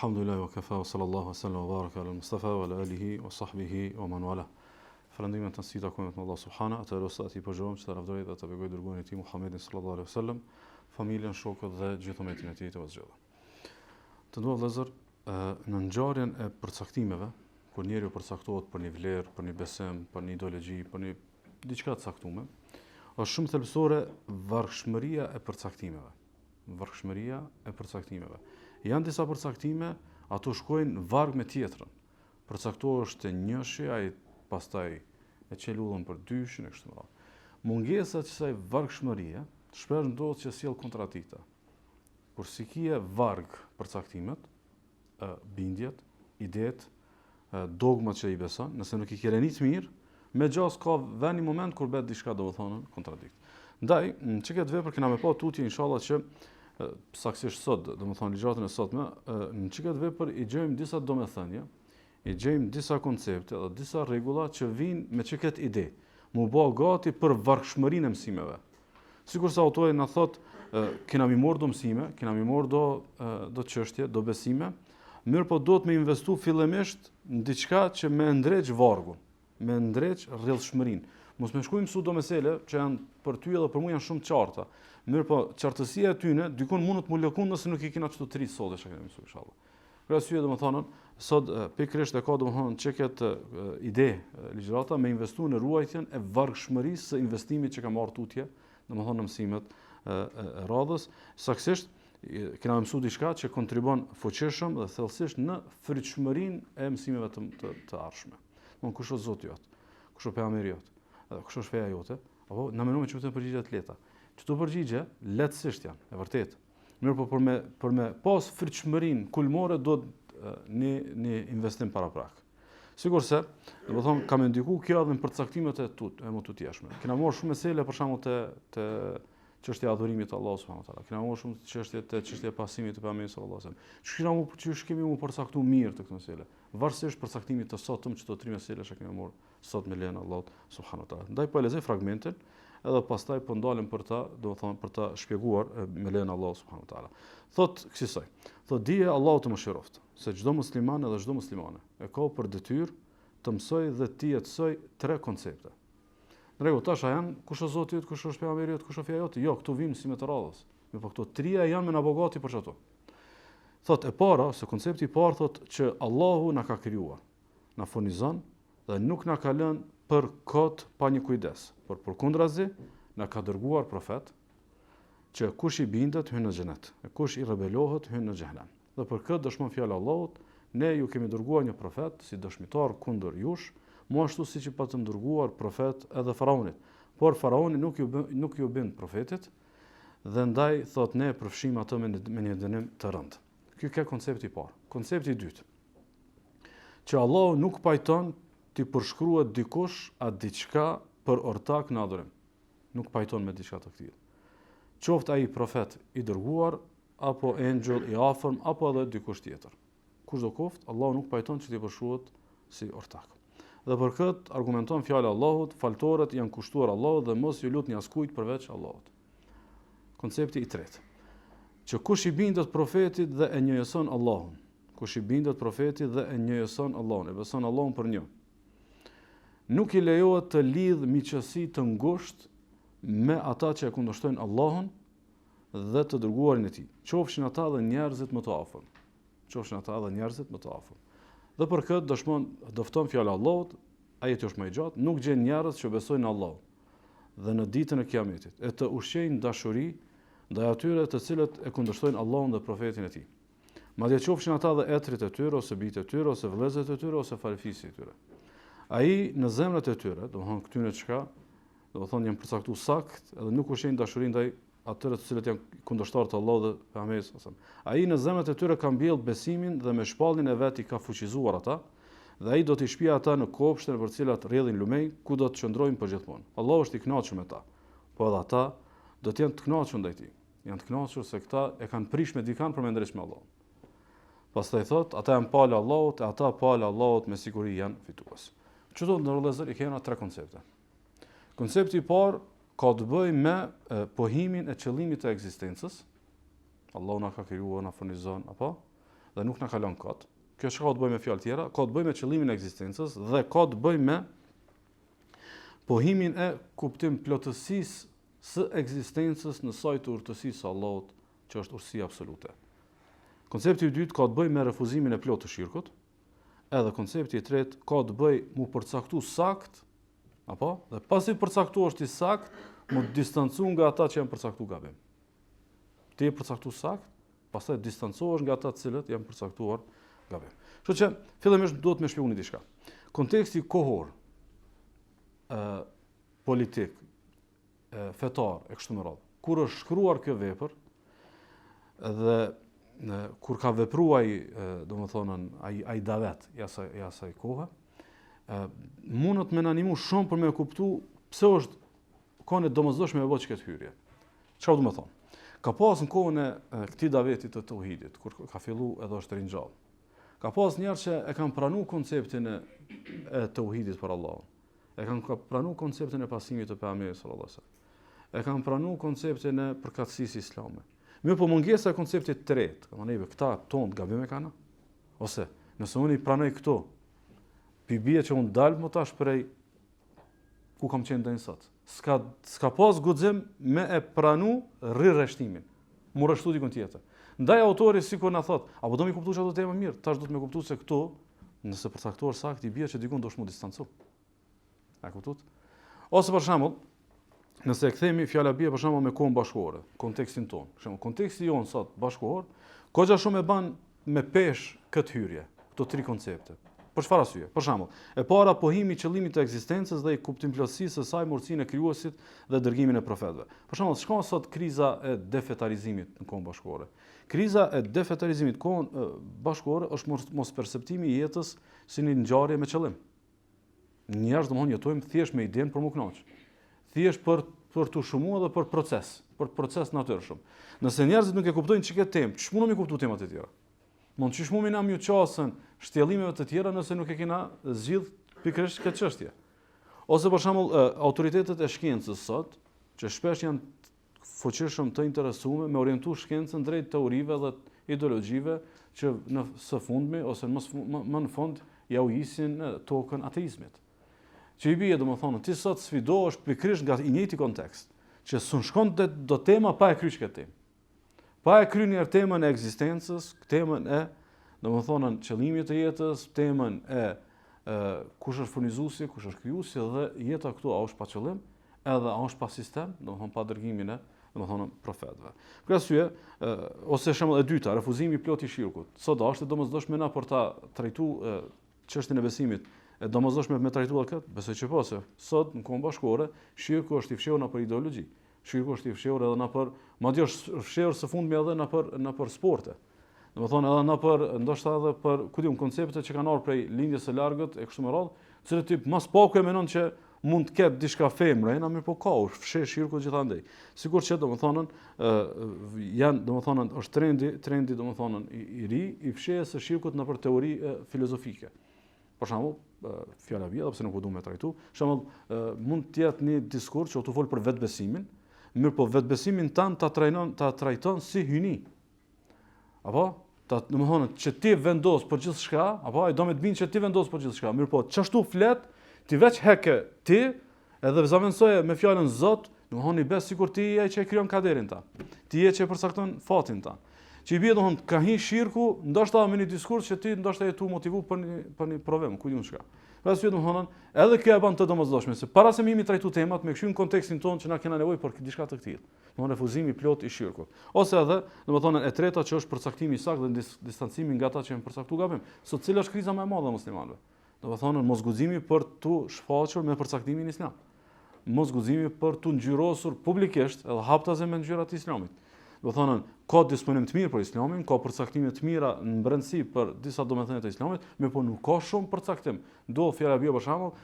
Alhamdulillah wa kafa wa sallallahu wa sallam wa baraka ala Mustafa wa ala alihi wa sahbihi wa man wala. Falëndrimet të nësita kujmet me Allah subhana, atë rosta ati përgjojmë që të rafdojë dhe të begoj dërgojnë i ti Muhammedin sallallahu alaihi wa sallam, familjen, shokët dhe gjithë umetin e ti të vazgjeda. Të ndua vëllezër, në ngjarjen e përcaktimeve, kur njeriu përcaktohet për një vlerë, për një besim, për një ideologji, për një diçka të caktuar, është shumë thelbësore vargshmëria e përcaktimeve. Vargshmëria e përcaktimeve. Janë disa përcaktime, ato shkojnë varg me tjetrën. Përcaktohesh te njëshi, ai pastaj e çel ullën për dyshin e kështu me radhë. Mungesa e kësaj vargshmërie shpesh ndodh që sjell kontradikta. Kur si kije varg përcaktimet, bindjet, idet, dogmat që i beson, nëse nuk i kerenit mirë, me gjas ka vjen një moment kur bëhet diçka domethënë kontradikt. Ndaj, në çka të vepër kena me pa tutje inshallah që saktësisht sot, domethënë ligjëratën e sotme, në çka të vepër i gjejmë disa domethënie, i gjejmë disa koncepte dhe disa rregulla që vijnë me çka ide, mu bë gati për vargshmërinë e mësimeve. Sikur sa autori na thot, kena mi marrë do mësime, kena mi marrë do çështje, do besime, mirë po duhet me investu fillimisht në diçka që me ndreq vargun, me ndreq rrjedhshmërinë. Mos me shkojmë mësu do mesele që janë për ty edhe për mua janë shumë qarta. Mirë po qartësia e tyne dikon mund të më lëkun nëse nuk i kena çto të ri sot që kemi mësuar inshallah. Për arsye domethënë sot pikërisht e ka domethënë çeket ide ligjërata me investu në ruajtjen e vargshmërisë së investimit që ka marrë tutje, domethënë në mësimet e radhës, saktësisht kena mësuar diçka që kontribon fuqishëm dhe thellësisht në frytshmërinë e mësimeve të ardhshme. Domthonë kush është Zoti jot, kush është pejgamberi jot, kush është feja jote, apo na mënojmë që të përgjigjet të lehta. Këto përgjigje lehtësisht janë, e vërtetë. Mirë po për me pas frytshmërinë kulmore do një investim paraprak. Sigurisht, domethënë kam ndikuar kjo edhe në përcaktimet e më tutjeshme. Kena marrë shumë mesela për shembull te çështja e adhurimit të Allahut subhanahu wa taala. Kena marrë shumë çështje e pasimit të pejgamberit sallallahu alajhi wasallam. Çish kemi u përcaktuar mirë të këtë mesele. Varësisht përcaktimit të sotëm që të tri mesela që kemi marrë sot me lejen e Allahut subhanahu wa taala. Ndaj po e lexoj fragmentin edhe pastaj po ndalem për ta, domethënë për ta shpjeguar me lejen e Allahut subhanahu wa taala. Thot kësaj. Thot dije Allahu të mëshiroft, se çdo musliman edhe çdo muslimane e ka për detyrë të mësoj dhe të jetësoj tre koncepte. Në rregull, tash janë kush është Zoti, kush është pejgamberi, kush është feja jote? Jo, këtu vim si me të radhës. Me po këto trija janë me na bogati për çato. Thot e para, se koncepti i parë thot që Allahu na ka krijuar, na furnizon dhe nuk na ka lënë për kot pa një kujdes. Por përkundrazi na ka dërguar profet që kush i bindet hyn në xhenet, e kush i rebelohet hyn në xhenem. Dhe për këtë dëshmon fjala e Allahut, ne ju kemi dërguar një profet si dëshmitar kundër jush, mo ashtu siç i patëm dërguar profet edhe faraonit. Por faraoni nuk ju bind profetit dhe ndaj thot ne përfshim atë me një dënim të rëndë. Ky ka koncepti i parë. Koncepti i dytë, që Allahu nuk pajton ti përshkruhet dikush atë diçka për ortak në adhurim. Nuk pajton me diçka të tillë. Qoftë ai profet i dërguar apo engjëll i afërm apo edhe dikush tjetër. Kushdo qoftë, Allahu nuk pajton që ti përshkruhet si ortak. Dhe për këtë argumenton fjala e Allahut, faltorët janë kushtuar Allahut dhe mos ju lutni askujt përveç Allahut. Koncepti i tretë, që kush i bindet profetit dhe e njëjëson Allahun, kush i bindet profetit dhe e njëjëson Allahun, e beson Allahun për një, nuk i lejohet të lidh miqësi të ngushtë me ata që e kundërshtojnë Allahun dhe të dërguarin e tij. Qofshin ata dhe njerëzit më të afërm. Qofshin ata dhe njerëzit më të afërm. Dhe për këtë dofton fjala e Allahut, ajeti është më i gjatë, nuk gjen njerëz që besojnë në Allah dhe në ditën e Kiametit, e të ushqejnë dashuri ndaj atyre të cilët e kundërshtojnë Allahun dhe profetin e tij. Madje qofshin ata dhe etrit e tyre ose bijtë e tyre ose vëllezërit e tyre ose farefisi e tyre. Ai në zemrat e tyre, domthon këtyre çka, domthon janë përcaktuar sakt edhe nuk ushqejnë dashuri ndaj atyre të cilët janë kundërshtarë të Allahut dhe pejgamberit sallallahu alajhi wasallam. Ai në zemrat e tyre ka mbjell besimin dhe me shpalljen e vet i ka fuqizuar ata, dhe ai do t'i shpijë ata në kopshtet për të cilat rrjedhin lumej, ku do të qëndrojnë përgjithmonë. Allahu është i kënaqur me ta. Po edhe ata do të jenë të kënaqur ndaj tij. Janë të kënaqur se këta e kanë prish me dikan për me ndresh me Allahun. Pastaj thot, ata janë palë Allahut, e ata palë Allahut me siguri janë fitues. Çdo ndërlëzër i kanë tre koncepte. Koncepti i parë ka të bëjë me pohimin e qëllimit të ekzistencës. Allahu na ka krijuar, na furnizon, apo? dhe nuk na kalon kot. Kjo çka ka të bëjë me fjalë tjera, ka të bëjë me qëllimin e ekzistencës dhe ka të bëjë me pohimin e kuptim plotësisë së ekzistencës në saj të urtësisë së Allahut, që është urtësi absolute. Koncepti i dytë ka të bëjë me refuzimin e plotë të shirkut, edhe koncepti i tretë ka të bëjë mu përcaktu sakt, apo? Dhe pasi përcaktu është i sakt, mu distancu nga ata që janë përcaktu gabim. Ti je përcaktu sakt, pastaj distancohesh nga ata të cilët janë përcaktuar gabim. Kështu që fillimisht duhet më shpjegoni diçka. Konteksti kohor, politik, fetar e kështu me radhë. Kur është shkruar kjo vepër dhe kur ka vepruar domethënë ai davet ja asaj kohe, mundet me na animu shumë për me kuptu pse është kohën e domosdoshme me bëj këtë hyrje. Çfarë do të thonë? Ka pas në kohën e këtij daveti të tauhidit, kur ka filluar edhe është ringjall. Ka pas njerëz që e kanë pranuar konceptin e tauhidit për Allahun. E kanë pranuar konceptin e pasimit të pejgamberit sallallahu alajhi wasallam. E kanë pranuar konceptin e përkatësisë islame. Mirë, po mungesa e konceptit të tretë, domethënë këta tonë gabime kanë. Ose nëse unë i pranoj këto, bie që unë dal më tash prej ku kam qenë deri sot. S'ka pas guxim me e pranu rreshtimin. Mu rreshtu dikon tjetër. Ndaj autori sikur na thot, apo do më kuptosh ato tema mirë, tash do të më kuptosh se këto, nëse përcaktuar sakt i bie që dikon do të më distanco. A kuptot? Ose për shembull, nëse e kthemi fjala bie për shembull me kohën bashkëkohore, kontekstin ton. Për shembull, konteksti jon sot bashkëkohor, goxha shumë e bën me pesh këtë hyrje, këto tri koncepte. Për çfarë arsye? Për shembull, e para pohimi i qëllimit të ekzistencës dhe i kuptim plotësisë së saj, urtësinë e krijuesit dhe dërgimin e profetëve. Për shembull, çka sot kriza e defetarizimit në kohën bashkëkohore. Kriza e defetarizimit në kohën bashkëkohore është mos perceptimi i jetës si një ngjarje me qëllim. Njerëz domthonjë jetojmë thjesht me idenë për mu kënaq. Thjesht për të shumuar dhe për proces natyrshëm. Nëse njerëzit nuk e kuptojnë çka temë, ç'mundom të kuptojnë temat e tjera. Mund të shmumi na më çasën shtjellimeve të tjera nëse nuk e kena zgjidh pikërisht këtë çështje. Ose për shembull autoritetet e shkencës sot, që shpesh janë fuqishëm të interesuar me orientu shkencën drejt teorive dhe ideologjive që në së fundmi ose më në fund ja u hisin tokën ateizmit. Që i bie domethënë ti sot sfidohesh pikërisht nga i njëjti kontekst, që s'u shkon do tema pa e kryer këtë temë. Pa e kryer temën e ekzistencës, temën e domethënë qëllimit të jetës, temën e kush është furnizuesi, kush është krijuesi dhe jeta këtu a është pa qëllim, edhe a është pa sistem, domethënë pa dërgimin e domethënë profetëve. Për arsye, ose shembull e dyta, refuzimi i plotë i shirkut. Sot është e domosdoshme na për ta trajtuar çështjen e besimit, e domosdoshme me trajtuar këtë, besoj që po, se sot në kohën bashkëkohore shirku është i fshehur nëpër ideologji. Shirku është i fshehur edhe nëpër, madje është fshehur së fundmi edhe nëpër sporte. Domethënë edhe nëpër, ndoshta edhe për, ku diun, koncepte që kanë ardhur prej lindjes së largët e kështu me radhë, cilët tip mas paku e mendon që mund të ketë diçka femre, na mirë po ka, fsheh shirku gjithandej. Sikur që domethënë janë domethënë është trendi domethënë i ri i fshehjes së shirkut nëpër teori filozofike. Për shembull, fjala vjet, pse nuk u duam të trajtu, për shembull, mund të jetë një diskurs që u fol për vetbesimin, mirë po vetbesimin tan ta trajton si hyni. Apo domethënë që ti vendos për gjithçka, apo ai do me të bind që ti vendos për gjithçka. Mirë po, çashtu flet, ti veç heke ti, edhe zaventsoje me fjalën Zot, domethënë i bes sikur ti je ai që e krijon kaderin ta. Ti je që e përcakton fatin ta. Që i bie domethënë ka hi shirku, ndoshta me një diskurs që ti ndoshta je tu motivu për një problem, ku diun çka. Pastaj domethënë, edhe kjo e bën të domosdoshme, se para se mimi trajtu temat me këshin kontekstin tonë që na kena nevojë për diçka të tillë. Domethënë refuzimi plot i shirkut. Ose edhe, domethënë e treta që është përcaktimi i saktë dhe distancimi nga ata që janë përcaktuar gabim. Sot cila është kriza më e madhe e muslimanëve? Domethënë mosguximi për tu shfaqur me përcaktimin islam. Mosguximi për tu ngjyrosur publikisht edhe haptaze me ngjyrat e islamit. Domethënë ka disponim të mirë për islamin, ka përcaktime të mira në brendësi për disa domethënie të islamit, mirë po nuk ka shumë përcaktim. Do fjala bie për shembull,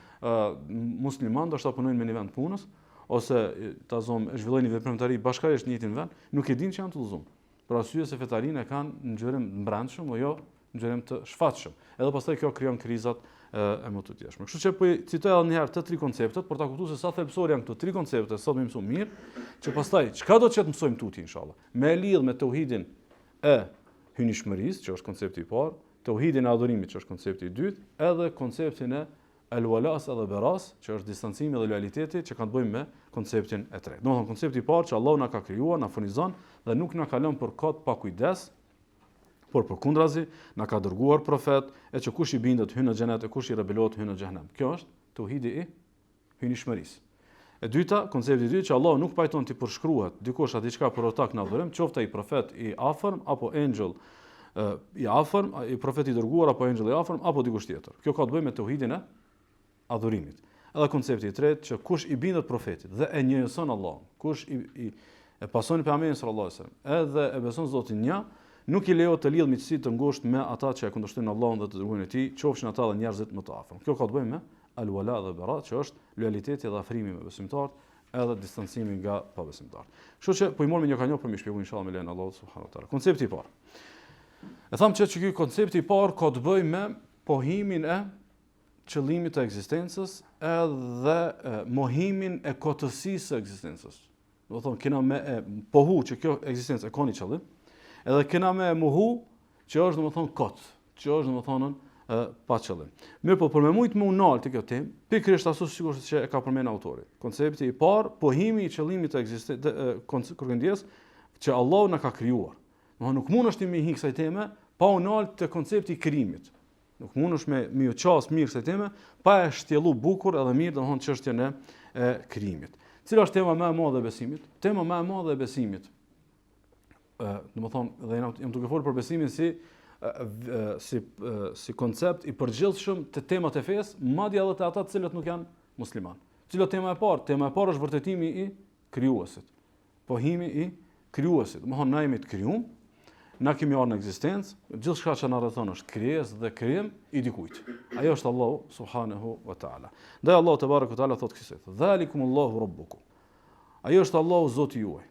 muslimanë do të punojnë në një vend punës ose ta zhvillojnë veprimtari bashkërisht në një vend, nuk e dinë që janë të udhëzuar. Për arsye se fetarinë kanë në ngjyrëm të brendshëm, o jo në ngjyrëm të shfatshëm. Edhe pastaj kjo krijon krizat e më të tjeshme. Kështu që po citoj edhe një herë të tri konceptet për ta kuptuar se sa thelbësore janë këto tri koncepte, sot më mësoj mirë, që pastaj çka do të çet mësojmë tuti inshallah. Me lidh me tauhidin e hynishmërisë, që është koncepti i parë, tauhidin e adhurimit, që është koncepti i dytë, edhe konceptin e al-walas edhe beras, që është distancimi dhe lojaliteti, që kanë të bëjnë me konceptin e tretë. Domethënë koncepti i parë që Allahu na ka krijuar, na furnizon dhe nuk na ka lënë për kot pa kujdes, por përkundrazi na ka dërguar profet, e që kush i bindet hyn në xhenet e kush i rebelohet hyn në xhenem. Kjo është tauhidi i hynishmërisë. E dyta, koncepti i dytë që Allahu nuk pajton të përshkruhet dikush atë diçka për otak në adhurim, qoftë ai profet i afërm apo engjëll i afërm, i profeti i dërguar apo engjëll i afërm apo dikush tjetër. Kjo ka të bëjë me tauhidin e adhurimit. Edhe koncepti i tretë që kush i bindet profetit dhe e njëson Allahun, kush e pason pejgamberin sallallahu alajhi wasallam, edhe e beson Zotin një, nuk i lejohet të lidh miqësi të ngushtë me ata që e kundërshtojnë Allahun dhe të dërguarin e tij, qofshin ata dhe njerëzit më të afërm. Kjo ka të bëjë me al-wala dhe bara, që është lojaliteti dhe afrimi me besimtarët, edhe distancimi nga pabesimtarët. Kështu që po i morëm një kanjo për më shpjegoj inshallah me lejen e Allahut subhanahu wa taala. Koncepti i parë. E tham që ky koncepti i parë ka të bëjë me pohimin e qëllimit të ekzistencës edhe mohimin e kotësisë së ekzistencës. Do thonë kena me pohu që kjo ekzistencë e ka një qëllim, edhe kena me mohu që është domethënë kot, që është domethënë pa qëllim. Mirë, po për me mujt më unal të kjo temë, pikërisht ashtu sikur që e ka përmend autori. Koncepti i parë, pohimi i qëllimit të ekzistencës kërkëndjes që Allahu na ka krijuar. Domethënë nuk mundesh ti me hi kësaj teme pa unal të koncepti i krijimit. Nuk mundesh me u qas mirë kësaj teme pa e shtjellu bukur edhe mirë domethënë çështjen e krijimit. Cila është tema më e madhe e besimit? Tema më e madhe e besimit. Domethënë dhe jam duke folur për besimin si koncept i përgjithshëm të temat e fesë, madje edhe të ata të cilët nuk janë musliman. Cila tema e parë? Tema e parë është vërtetimi i krijuesit. Pohimi i krijuesit. Domethënë na jemi të krijuar, na kemi ardhur në ekzistencë, gjithçka që na rrethon është krijesë dhe krijim i dikujt. Ajo është Allahu subhanahu wa taala. Dhe Allahu te barekuhu taala thotë kësaj: "Dhalikumullahu rabbukum." Ajo është Allahu Zoti juaj.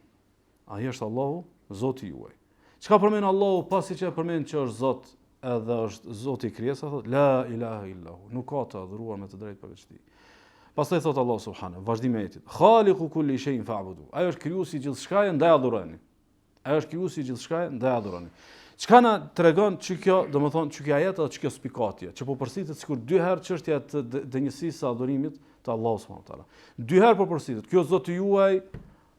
Ai është Allahu Zoti juaj. Çka përmend Allahu pasi që përmend që është Zot, edhe është Zoti i krijesave, thotë la ilaha illa hu, nuk ka të adhuruar me të drejtë përveç tij. Pastaj thotë Allahu subhanahu, vazhdimi i ajetit: "Khaliqu kulli shay'in fa'budu." Ai është krijuesi i gjithçkaje, ndaj adhuroni. Ai është krijuesi i gjithçkaje, ndaj adhuroni. Çka na tregon që kjo, domethënë që kjo ajet apo kjo spikatje, që po përsëritet sikur dy herë çështja e dënjësisë së adhurimit të Allahut subhanahu wa taala. Dy herë po përsëritet. Kjo Zoti juaj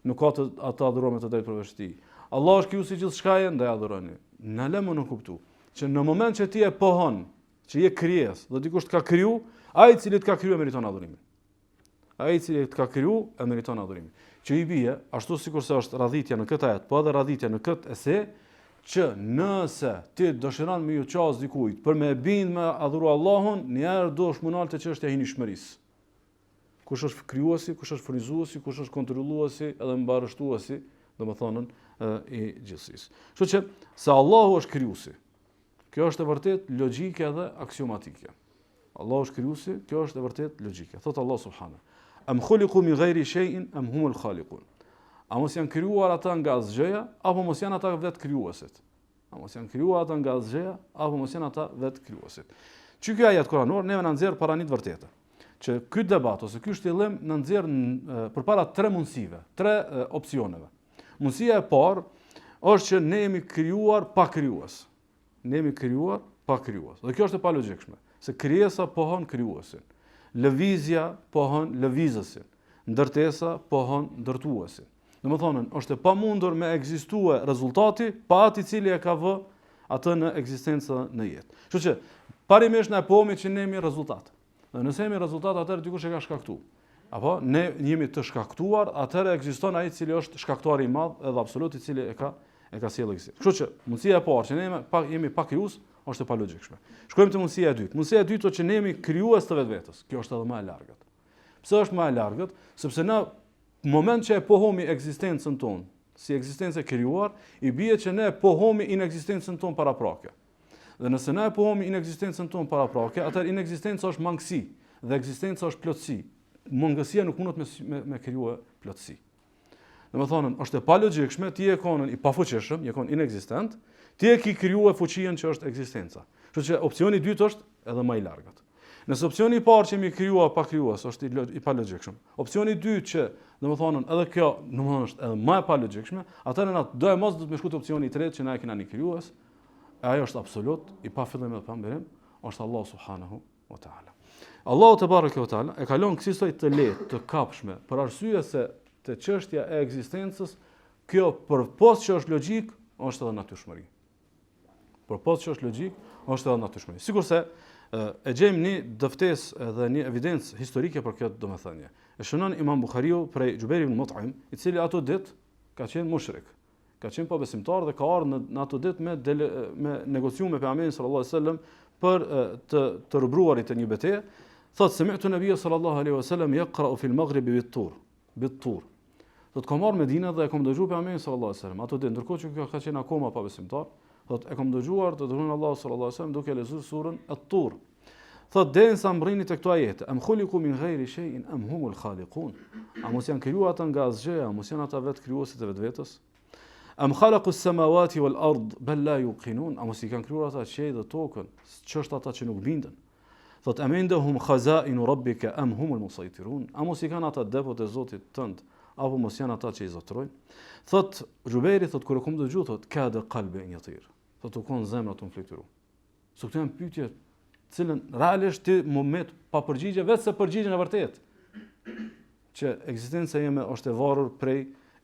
nuk ka të adhuruar me të drejtë përveç tij. Allah është krijuesi i gjithçkaje, ndaj adhuroni. Na lëmë në kuptu që në moment që ti e pohon, që je krijesë dhe dikush të ka kriju, ai i cili të ka kriju e meriton adhurimin. Ai i cili të ka kriju e meriton adhurimin. Që i bie, ashtu sikur se është radhitja në këtë ajet, po edhe radhitja në këtë ese, që nëse ti dëshiron me ju qas dikujt për me bind me adhuru Allahun, njerë do shmunal të çështja e hinishmërisë. Kush është krijuesi, kush është furnizuesi, kush është kontrolluesi edhe mbarështuesi, domethënën i gjithësisë. Kështu që se Allahu është krijuesi. Kjo është e vërtet logjike dhe aksiomatike. Allahu është krijuesi, kjo është e vërtet logjike. Thot Allah subhanahu: "Am khuliqu min ghairi shay'in am humul khaliqun." A mos janë krijuar ata nga asgjëja apo mos janë ata vetë krijuesit? A mos janë krijuar ata nga asgjëja apo mos janë ata vetë krijuesit? Që ky ajet kuranor neve na nxjerr para një të vërtetë. Që ky debat ose ky shtjellim na nxjerr përpara tre mundësive, tre opsioneve. Mundësia e parë është që ne jemi krijuar pa krijues. Ne jemi krijuar pa krijues. Dhe kjo është e palogjikshme, se krijesa pohon krijuesin. Lëvizja pohon lëvizësin. Ndërtesa pohon ndërtuesin. Domethënë, është e pamundur me ekzistue rezultati pa atë i cili e ka vë atë në ekzistencë në jetë. Kështu që parimisht ne pohemi që ne jemi rezultat. Dhe nëse jemi rezultat, atëherë dikush e ka shkaktuar. Apo ne jemi të shkaktuar, atëherë ekziston ai i cili është shkaktuari i madh edhe absolut i cili e ka sjellë ekzistencë. Kështu që mundësia e parë që ne jemi pa krijues është e palogjikshme. Shkojmë te mundësia e dytë. Mundësia e dytë është që ne jemi krijues të vetvetes. Kjo është edhe më e largët. Pse është më e largët? Sepse në moment që e pohomi ekzistencën tonë, si ekzistencë e krijuar, i bie që ne pohomi inekzistencën tonë paraprake. Dhe nëse ne e pohomi inekzistencën tonë paraprake, atëherë inekzistenca është mangësi dhe ekzistenca është plotësi. Mangësia nuk mundet me krijuar plotësi. Domethënë, është e palogjikshme ti e konën i pafuqishëm, je kon inekzistent, ti e ke krijuar fuqinë që është ekzistenca. Kështu që opsioni i dytë është edhe më i largët. Nëse opsioni i parë që jemi krijuar pa krijues është i palogjikshëm. Opsioni i dytë që, domethënë, edhe kjo, domethënë është edhe më e palogjikshme, atëherë na do e mos do të më shkut opsioni i tretë që na e kena një krijues, ajo është absolut, i pa fillim dhe pa mbirim, është Allah subhanahu wa ta'ala. Allahu te bareke ve teala e kalon kësaj të lehtë, të kapshme, për arsye se te çështja e ekzistencës, kjo përpos që është logjik, është edhe natyrshmëri. Përpos që është logjik, është edhe natyrshmëri. Sikurse e gjejmë një dëftesë dhe një evidencë historike për këtë domethënie. E shënon Imam Buhariu prej Jubair ibn Mut'im, i cili ato ditë ka qenë mushrik, ka qenë pa besimtar dhe ka ardhur në ato ditë me negocium me pejgamberin sallallahu alaihi wasallam për të rubruarit të një betejë. Thot sami'tu nabiyya sallallahu alaihi wasallam yaqra'u fi al-maghrib bit-tur. Thot kam marrë Medinë dhe e kam dëgjuar pejgamberin sallallahu alaihi wasallam. Ato ditë ndërkohë që kjo ka qenë akoma pa besimtar, thot e kam dëgjuar të dërguarin Allahu sallallahu alaihi wasallam duke lexuar surën At-Tur. Thot derisa mbrini te këto ajete, am khuliqu min ghairi shay'in am humul khaliqun. A mos janë krijuar ata nga asgjë, a mos janë ata vetë krijuesit e vetvetes? Am khalaqu as-samawati wal ard bal la yuqinun. A mos i kanë krijuar ata qiellin dhe tokën, ç'është ata që nuk bindën? Thot amendahum khazainu rabbika am humul musaytirun. A mos i kanë ata depot e Zotit tënd, apo mos janë ata që i zotrojnë? Thot Jubairi, thot kur e kam dëgjuar, thot ka de qalbi yatir. Thot u kon zemra të mfluturu. So këto janë pyetje të cilën realisht ti moment pa përgjigje, vetë se përgjigjen e vërtet. Që ekzistenca jeme është e varur prej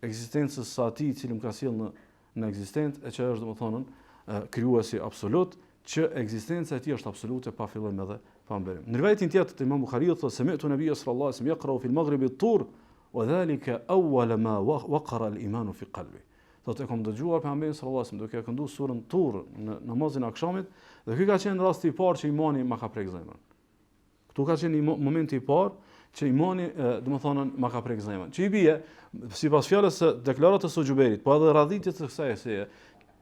ekzistencës së atij i cili më ka sjellë në ekzistencë, e që është domethënë krijuesi absolut, që ekzistenca e tij është absolute pa fillim edhe pa mbirim. Në rivajetin tjetër të Imam Buhariut thotë sami'tu nabiyya sallallahu alaihi wasallam yaqra'u fi al-maghrib at-tur wa dhalika awwal ma waqara al-iman fi qalbi. Thotë e kam dëgjuar pejgamberin sallallahu alaihi wasallam duke kënduar surën Tur në namazin e akşamit, dhe ky ka qenë rasti i parë që imani ma ka prek zemrën. Ktu ka qenë momenti i parë që imani domethënë ma ka prek zemrën. Që i bie sipas fjalës së deklaratës së Jubairit, po edhe radhitjes së kësaj se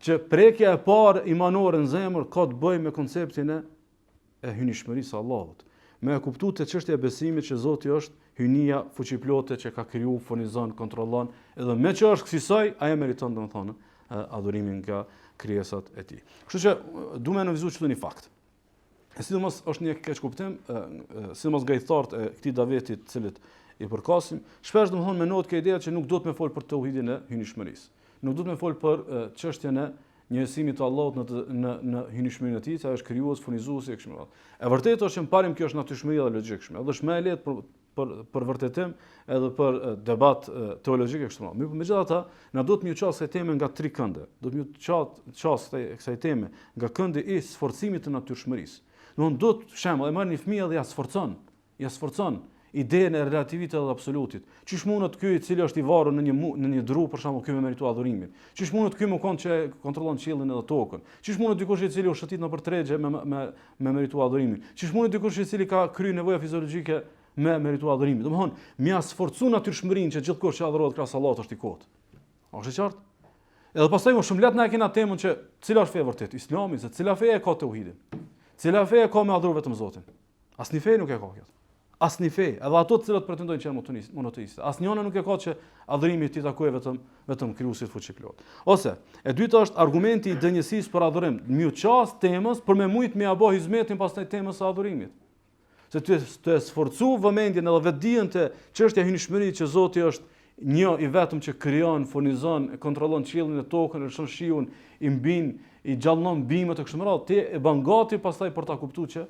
që prekja e parë imanore në zemër ka të bëjë me konceptin e hynishmërisë së Allahut. Me e kuptuar te çështja e besimit që Zoti është hynia fuqiplote që ka kriju, furnizon, kontrollon, edhe me që është kësaj, ajo meriton domethënë adhurimin nga krijesat e tij. Kështu që duam të analizojmë çdo një fakt. E sidomos është një keq kuptim, sidomos gajthartë e këtij davetit të cilit i përkasim, shpesh domethënë menohet kjo ideja që nuk duhet me fol për tauhidin e hynishmërisë. Nuk duhet me fol për çështjen e njësimit të Allahut në hynishmërinë e tij, që është krijues, furnizuesi e kështu me radhë. E vërtetë është që parim kjo është natyrshmëria dhe logjikshme. Edhe është më e lehtë për vërtetim edhe për debat teologjik e kështu me radhë. Megjithatë, na duhet më çast kësaj teme nga tri kënde. Duhet më çast kësaj teme nga këndi i sforcimit të natyrshmërisë. Domthonë duhet shembull, e marr një fëmijë dhe ja sforcon idenë e relativitet dhe absolutit. Çish mundet ky i cili është i varur në një dru për shembull ky me merituar adhurimin? Çish mundet ky më kon që kontrollon qiellin edhe tokën? Çish mundet dikush i cili u shëtit nëpër tregje me merituar adhurimin? Çish mundet dikush i cili ka kryer nevoja fiziologjike me merituar adhurimin? Domthonë, mja sforcu natyrshmërinë që gjithkush që adhurohet krahas Allahut është i kot. A është e qartë? Edhe pastaj më shumë lehtë na e kena temën që cila është fe vërtet? Islami, se cila fe e ka tauhidin? Cila fe e ka me adhuru vetëm Zotin? Asnjë fe nuk e ka këtë. Asnjë fe, edhe ato të cilat pretendojnë që janë monoteiste. Asnjëna nuk e ka që adhurimi i takojë vetëm krijuesit fuqiplot. Ose, e dyta është argumenti i dënjësisë për adhurim. Më çast temës për me mujt me apo hizmetin pastaj temës së adhurimit. Se të sforcu vëmendjen edhe vetdijen të çështja e hynishmërisë që Zoti është një i vetëm që krijon, furnizon, kontrollon qiellin e tokën, lëshon shiun, i mbin, i gjallënon bimët e kështu me radhë, ti e bën gati pastaj për ta kuptuar që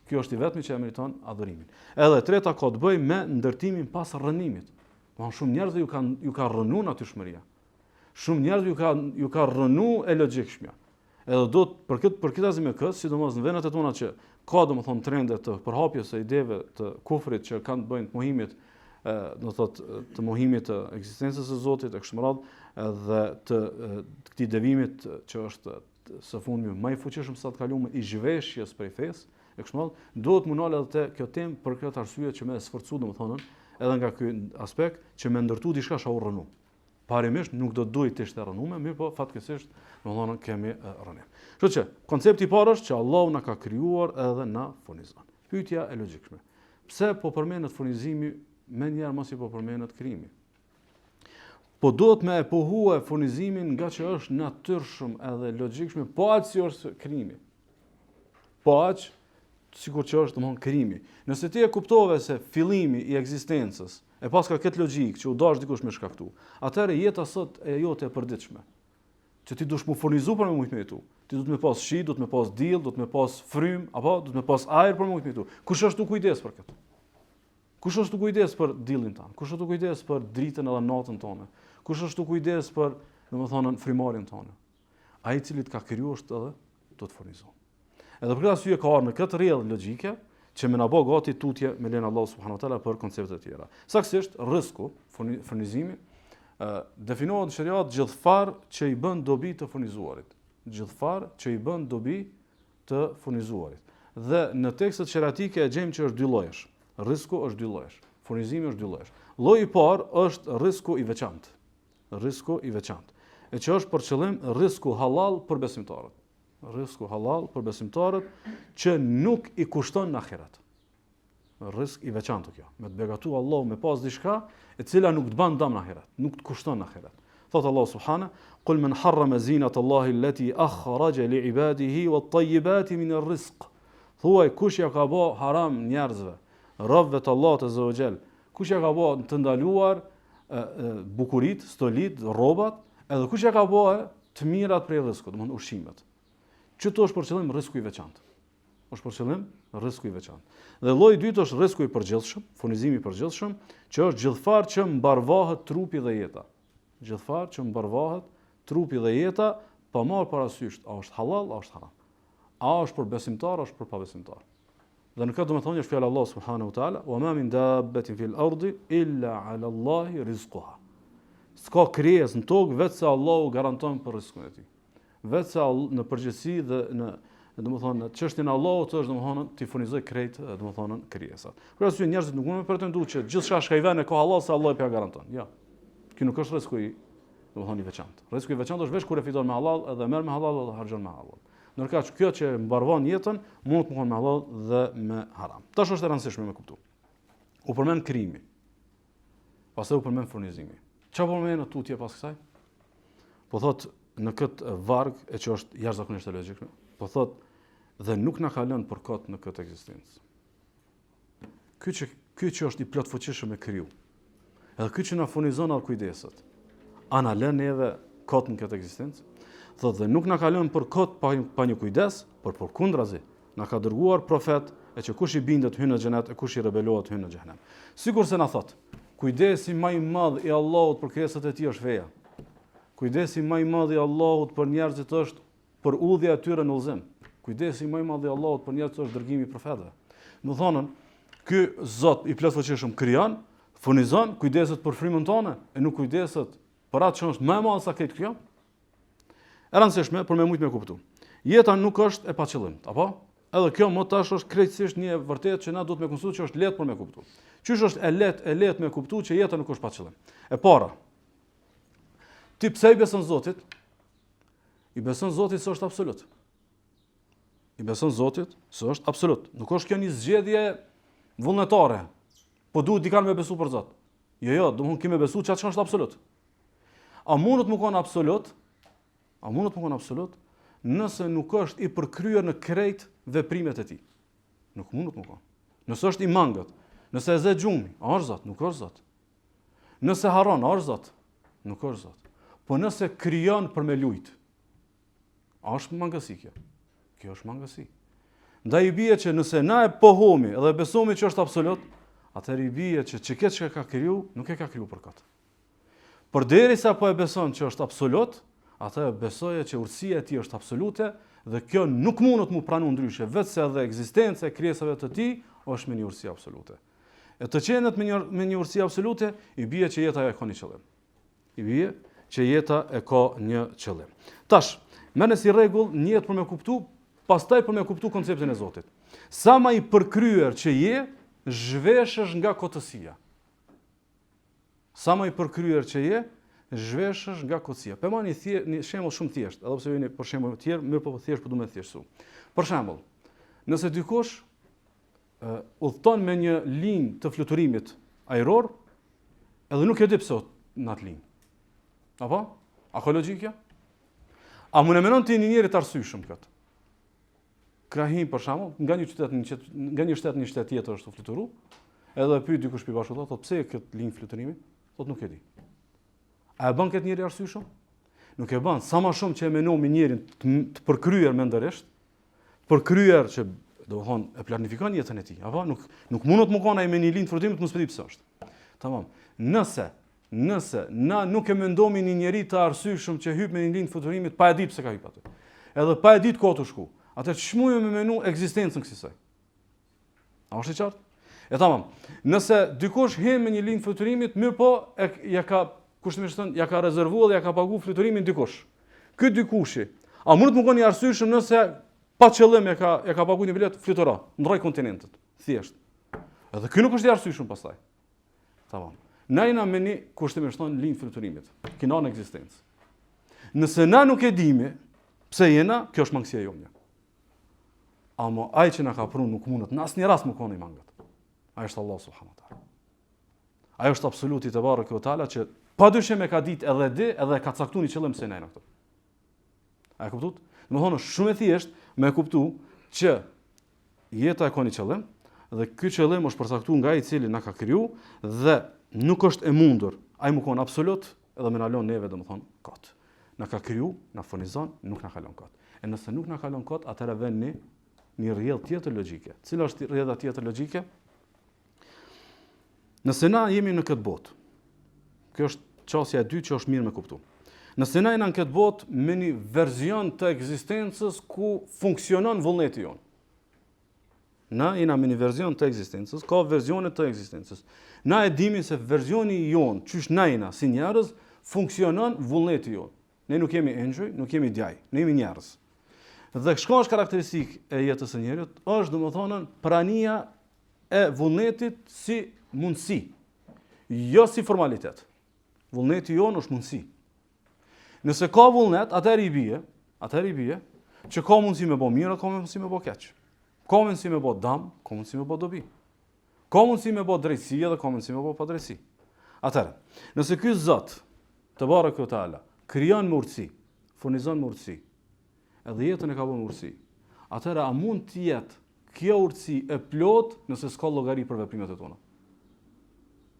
kjo është i vetmi që e meriton adhurimin. Edhe treta ka të bëjë me ndërtimin pas rrënimit. Ma shumë njerëzve ju ka rrënu natyrshmëria. Shumë njerëzve ju ka rrënu e logjikshmja. Edhe do për këtë asim e kës, sidomos në vendet e tona që ka domethënë trende të përhapjes së ideve të kufrit që kanë të bëjnë të mohimit, do thotë të mohimit të ekzistencës së Zotit e kështu me radhë, dhe të këtij devimit që është së fundmi më i fuqishëm sa të kaluam i zhveshjes prej fesë. E kështu me radhë, duhet munal edhe te kjo temë për këtë arsye që më sforcu domethënë edhe nga ky aspekt që më ndërtu diçka sha u rrënu. Parimisht nuk do të duhet të ishte rrënuar, mirë po fatkeqësisht domethënë kemi rrënim. Kështu që koncepti i parë është që Allahu na ka krijuar edhe na furnizon. Pyetja e logjikshme. Pse po përmendet furnizimi, më njëherë mos i po përmendet krijimi? Po duhet me e pohue furnizimin nga që është natyrshëm edhe logjikshëm, po aq si është krijimi. Po aq sikur që është domthon krijimi. Nëse ti e kuptove se fillimi i ekzistencës e paska këtë logjik që u dash dikush me shkaktu, atëherë jeta sot e jote e përditshme. Që ti dush mu furnizu për me mujt me jetu. Ti duhet me pas shi, duhet me pas diell, duhet me pas frym, apo duhet me pas ajër për me këtu. Kush është tu kujdes për këtë? Kush është tu kujdes për diellin tan? Kush është tu kujdes për dritën edhe natën tonë? Kush është tu kujdes për, domethënë, frymarin tonë? Ai i cili të ka krijuar është edhe do të furnizon. Edhe për këtë arsye ka ardhur në këtë rrjedhë logjike që më na bë gati tutje me len Allah subhanahu wa taala për koncepte të tjera. Saktësisht rrezku, furnizimi, definohet në shariat gjithfar që i bën dobi të furnizuarit. Gjithfar që i bën dobi të furnizuarit. Dhe në tekstet shariatike e gjejmë që është dy llojesh. Rrezku është dy llojesh, furnizimi është dy llojesh. Lloji i parë është rrezku i veçantë. Rrezku i veçantë. E që është për qëllim rrezku halal për besimtarët. Rrezku halal për besimtarët që nuk i kushton në ahiret. Rrezik i veçantë kjo. Me të begatu Allah me pas diçka e cila nuk të bën dëm në ahiret, nuk të kushton në ahiret. Thot Allah subhanahu: "Qul man harrama zinata Allahi allati akhraja li ibadihi wat-tayyibati min ar-rizq." Thuaj kush ja ka bë haram njerëzve, robëve të Allahut azza wa jall, kush ja ka bë të ndaluar bukurit, stolit, rrobat, edhe kush ja ka bë të mirat prej rrezikut, domthonë ushqimet. Çto është për qëllim rreziku i veçantë. Është për qëllim rreziku i veçantë. Dhe lloji i dytë është rreziku i përgjithshëm, furnizimi i përgjithshëm, që është gjithfar që mbarvahet trupi dhe jeta. Gjithfar që mbarvahet trupi dhe jeta, pa marrë parasysh a është halal, a është haram. A është për besimtar, a është për pabesimtar. Dhe në këtë domethënie është fjala Allah subhanahu wa taala: "Wa ma min dabbatin fil ardi illa 'ala Allahi rizquha." S'ka krijesë në tokë vetë se Allahu garanton për rrezikun e tij. Vetë se në përgjithësi dhe në çështjen e Allahut është domethënë ti furnizoj krejt domethënë krijesat. Për arsye njerëzit nuk mund të pretendojnë që gjithçka që i vjen e ka halal se Allah e garanton. Jo. Ky nuk është rreziku i domethënë i veçantë. Rreziku i veçantë është veç kur e fiton me halal edhe merr me halal edhe harxhon me halal. Ndërkaq kjo që mbarvon jetën mund të mohon me halal dhe me haram. Tash është e rëndësishme me kuptu. U përmend krijimi. Pastaj u përmend furnizimi. Çfarë përmend në tutje pas kësaj? Po thot në këtë varg e që është jashtëzakonisht logjik, po thot dhe nuk na ka lënë për kot në këtë ekzistencë. Ky që është i plot fuqishëm e kriju. Edhe ky që na furnizon atë kujdeset. A na lën neve kot në këtë ekzistencë? Thot dhe nuk na ka lënë për kot pa një kujdes, por përkundrazi na ka dërguar profet e që kush i bindet hyn në xhenet e kush i rebelohet hyn në xhenem. Sikurse na thot, kujdesi më i madh i Allahut për krijesat e tij është feja. Kujdesi më i madh i Allahut për njerëzit është për udhja e tyre në udhëzim. Kujdesi më i madh i Allahut për njerëzit është dërgimi i profetëve. Do thonë, ky Zot i plotfuqishëm krijon, furnizon, kujdeset për frymën tonë e nuk kujdeset për atë që është më e madh sa këtë kjo. E rëndësishme për me mujt me kuptu. Jeta nuk është e paqëllimt, apo? Edhe kjo më tash është krejtësisht një vërtet që na duhet me konsultuar që është lehtë për me kuptu. Qysh është e lehtë me kuptu që jeta nuk është paqëllim? E para. Ti pse i beson Zotit? I beson Zotit se është absolut. I beson Zotit se është absolut. Nuk është kjo një zgjedhje vullnetare. Po duhet dikant me besu për Zot. Jo, domthon ki me besu çka është absolut. A mundet më konë absolut? A mundet më konë absolut? Nëse nuk është i përkryer në krejt veprimet e tij. Nuk mundet më konë. Nëse është i mangët, nëse e zë gjumi, a është Zot? Nuk është Zot. Nëse harron, a është Zot? Nuk është Zot. Po nëse krijon për me lujt, a është mangësi kjo? Kjo është mangësi. Ndaj i bie që nëse na e pohomi dhe besojmë që është absolut, atëherë i bie që këtë që ka kriju, nuk e ka kriju për këtë. Përderisa po e beson që është absolut, atëherë besoje që urësia e tij është absolute dhe kjo nuk mundet mu pranu ndryshe, vetë se edhe ekzistenca e krijesave të tij është me një urësi absolute. E të qenet me një urësi absolute, i bie që jeta e ka një qëllim. I bie që jeta e ka një qëllim. Tash, merrni si rregull një jetë për me kuptu, pastaj për me kuptu konceptin e Zotit. Sa më i përkryer që je, zhveshesh nga kotësia. Sa më i përkryer që je, zhveshesh nga kotësia. Për marrni një shembull shumë thjesht, edhe pse vini për shembull të tjerë, mirë po thjesht po duhet të thjeshtu. Për shembull, nëse dikush udhton me një linjë të fluturimit ajror, edhe nuk e di pse në atë linjë. Apo? A ka logjikë? A mund e menon ti një njeri të arsyeshëm këtë? Krahim për shembull, nga një shtet në një shtet tjetër është fluturu, edhe pyet dikush pi bashkë thotë pse këtë linjë fluturimi? Thotë nuk e di. A e bën këtë njeri arsyeshëm? nuk e bën sa më shumë që e menon me njërin të përkryer mendërisht, përkryer që do të thonë e planifikon jetën e tij, apo nuk mundet më kanë ai me një linjë fluturimi të mos e di pse është. Tamam. Nëse na nuk e mendomi një njeri të arsyeshëm që hyp me një linjë fluturimit pa e ditë pse ka hyp aty. Edhe pa e ditë ku të shku. Atë çmujmë me menu ekzistencën kësaj. A është e qartë? E tamam. Nëse dikush hyn me një linjë fluturimit, mirë po ja ka kushtimisht thënë, ja ka rezervuar dhe ja ka paguar fluturimin dikush. Ky dikushi, a mund të më qenë i arsyeshëm nëse pa qëllim ja ka paguar një bilet fluturo, ndroj kontinentet, thjesht. Edhe ky nuk është i arsyeshëm pastaj. Tamam. Na jena me një kushtimisht thënë linjë fluturimit, kina në ekzistencë. Nëse na nuk e dimi pse jena, kjo është mangësia jonë. Amo ai që na ka prunë nuk mundet në asnjë rast më koni mangët. Ai është Allah subhanahu wa taala. Ai është absoluti te bareke ve taala që padyshim e ka ditë edhe di edhe ka caktuar një qëllim pse ne jena këtu. A e kuptuat? Domethënë shumë e thjeshtë me kuptu që jeta e ka një qëllim dhe ky qëllim është përcaktuar nga ai i cili na ka kriju dhe nuk është e mundur. Ai më kon absolut edhe më na lën neve domethënë kot. Na ka kriju, na furnizon, nuk na kalon kot. E nëse nuk na kalon kot, atëherë vjen një rrjedhë tjetër logjike. Cila është rrjedha tjetër logjike? Nëse na jemi në këtë botë, kjo është çështja e dytë që është mirë me kuptu. Nëse na jemi në këtë botë me një version të ekzistencës ku funksionon vullneti jonë. Na jemi me një version të ekzistencës, ka versione të ekzistencës. Na e dimi se versioni jonë, qysh na jemi si njerëz, funksionon vullneti jonë. Ne nuk jemi engjëj, nuk jemi djaj, ne jemi njerëz. Dhe shka është karakteristikë e jetës së njerit, është domethënë prania e vullnetit si mundësi, jo si formalitet. Vullneti jonë është mundësi. Nëse ka vullnet, atëherë i bie që ka mundësi me bë mirë, ka mundësi me bë keq. Ka mundësi me bë dëm, ka mundësi me bë dobi. Ka mundësi me bë drejtësi dhe ka mundësi me bë padrejtësi. Atëherë, nëse ky Zot, te bareke ve taala, krijon mundësi, furnizon mundësi, edhe jetën e ka bën urtësi. Atëherë a mund të jetë kjo urtësi e plot nëse s'ka llogari për veprimet e tona?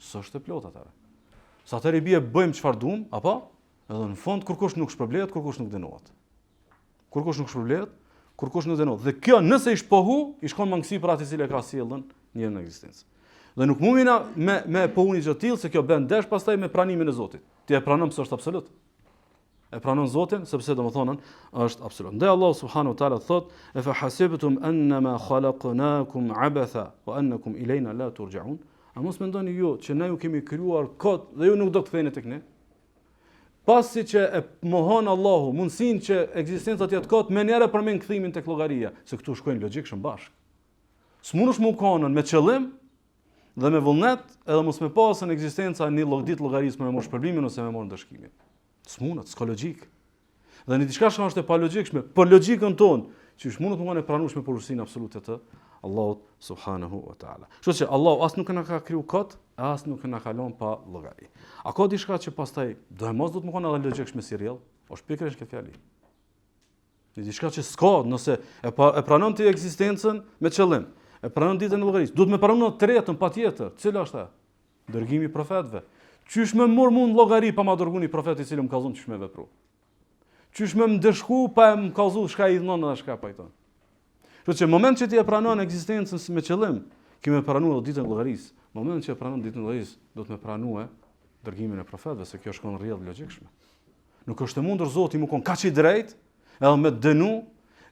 S'është e plot atëherë. Sa atëherë bie bëjmë çfarë duam, apo? Edhe në fund kurkush nuk shpërblet, kurkush nuk dënohet. Kurkush nuk shpërblet, kurkush nuk dënohet. Dhe kjo nëse i shpohu, i shkon mangësi për atë i cili ka sjellën një në ekzistencë. Dhe nuk mundina me pohuni gjë të tillë se kjo bën dash pastaj me pranimin e Zotit. Ti e pranon se është absolut. E pranon Zotin sepse domethënë është absolut. Ndaj Allah subhanahu wa taala thot: "E fa hasibtum annama khalaqnakum abatha wa annakum ilayna la turja'un." A mos mendoni ju që ne ju kemi krijuar kot dhe ju nuk do të ktheheni tek ne? Pasi që e mohon Allahu mundsinë që ekzistenca të jetë kot, më njëherë përmend kthimin tek llogaria, se këtu shkojnë logjikshëm bashk. S'mundesh më konën me qëllim dhe me vullnet, edhe mos me pasën ekzistenca një ditë llogarisë me mor shpërblimin ose me mor ndëshkimin. S'mundet, s'ka logjik. Dhe në diçka që është e palogjikshme, për logjikën tonë, që është mundet të mund të pranueshme për urtësinë absolute të Allahut subhanahu wa taala. Kështu që Allahu as nuk na ka kriju kot, as nuk na ka lënë pa llogari. A ka diçka që pastaj do të mos do të më konë edhe logjikshme si rrjedh? Është pikërisht këtë fjali. Në diçka që s'ka, nëse e pranon ti ekzistencën me qëllim, e pranon ditën e llogarisë, duhet me pranon të tretën patjetër. Cila është ajo? Dërgimi i profetëve. Qysh më mor mund llogari pa ma dërguar një profet i cili më kallzon çish më vepru. Qysh më dëshku pa më kallzuar çka i dhënon edhe çka pajton. Kështu që në moment që ti e pranon ekzistencën me qëllim, ki më pranuar ditën e llogarisë. Në moment që e pranon ditën e llogarisë, do të më pranuar dërgimin e profetëve, se kjo shkon rrjedh logjikshme. Nuk është e mundur Zoti më kon kaq i drejtë, edhe me dënu,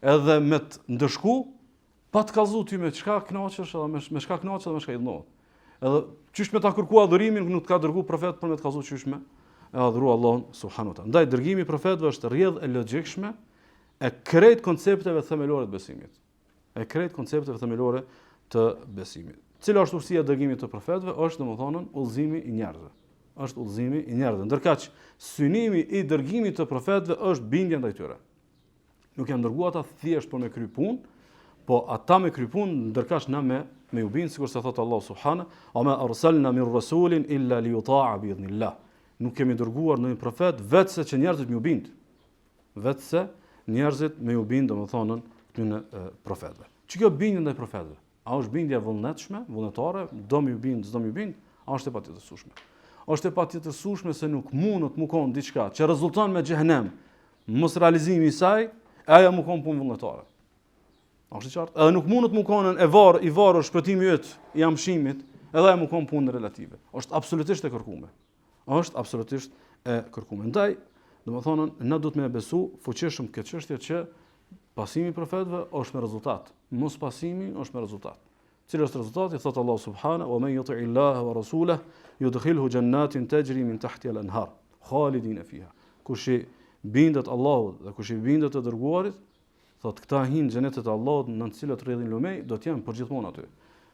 edhe me të ndëshku, pa të kallzuar ty me çka kënaqesh, edhe me çka kënaqesh edhe me çka i dhënon. Edhe qysh me ta kërkua adhurimin, nuk ka dërgu profet për me të kallzuar qysh me e adhuru Allahun subhanahu wa taala. Ndaj dërgimi i profetëve është rrjedhë e logjikshme e krejt koncepteve themelore të besimit. E krejt koncepteve themelore të besimit. Cila është urtësia e dërgimit të profetëve? Është domethënë udhëzimi i njerëzve. Është udhëzimi i njerëzve. Ndërkaq synimi i dërgimit të profetëve është bindja ndaj tyre. Nuk janë dërguar ata thjesht për me kry punë, po ata me kry punë, ndërkaq na me ju bind, sikur se thot Allah subhanahu, "O ma arsalna min rasulin illa li yuta'a bi idhnillah." Nuk kemi dërguar ndonjë profet vetëse që njerëzit më ju bind. Vetëse njerëzit më ju bind, domethënë këtyre profetëve. Që kjo bindje ndaj profetëve, a është bindje vullnetshme, vullnetare, do më ju bind, s'do më ju bind, a është e patjetërsueshme. është e patjetërsueshme se nuk mundet mu kon diçka që rezulton me xhehenem, mos realizimi i saj, ajo mu kon punë vullnetare. Është qartë? Edhe nuk mundet mu konën i varur shpëtimi yt i amshimit, edhe ajo mu kon punë relative. Është absolutisht e kërkuar. Është absolutisht e kërkuar. Ndaj, domethënë, ne duhet me besu fuqishëm këtë çështje që pasimi i profetëve është me rezultat. Mos pasimi është me rezultat. Cili është rezultati? Thot Allah subhanahu wa man yuti illaha wa rasulahu yudkhilhu jannatin tajri min tahtiha al-anhar khalidin fiha. Kush i bindet Allahut dhe kush i bindet të dërguarit, thot këta hin xhenetet e Allahut në të cilat rrjedhin lumej, do të jenë përgjithmonë aty.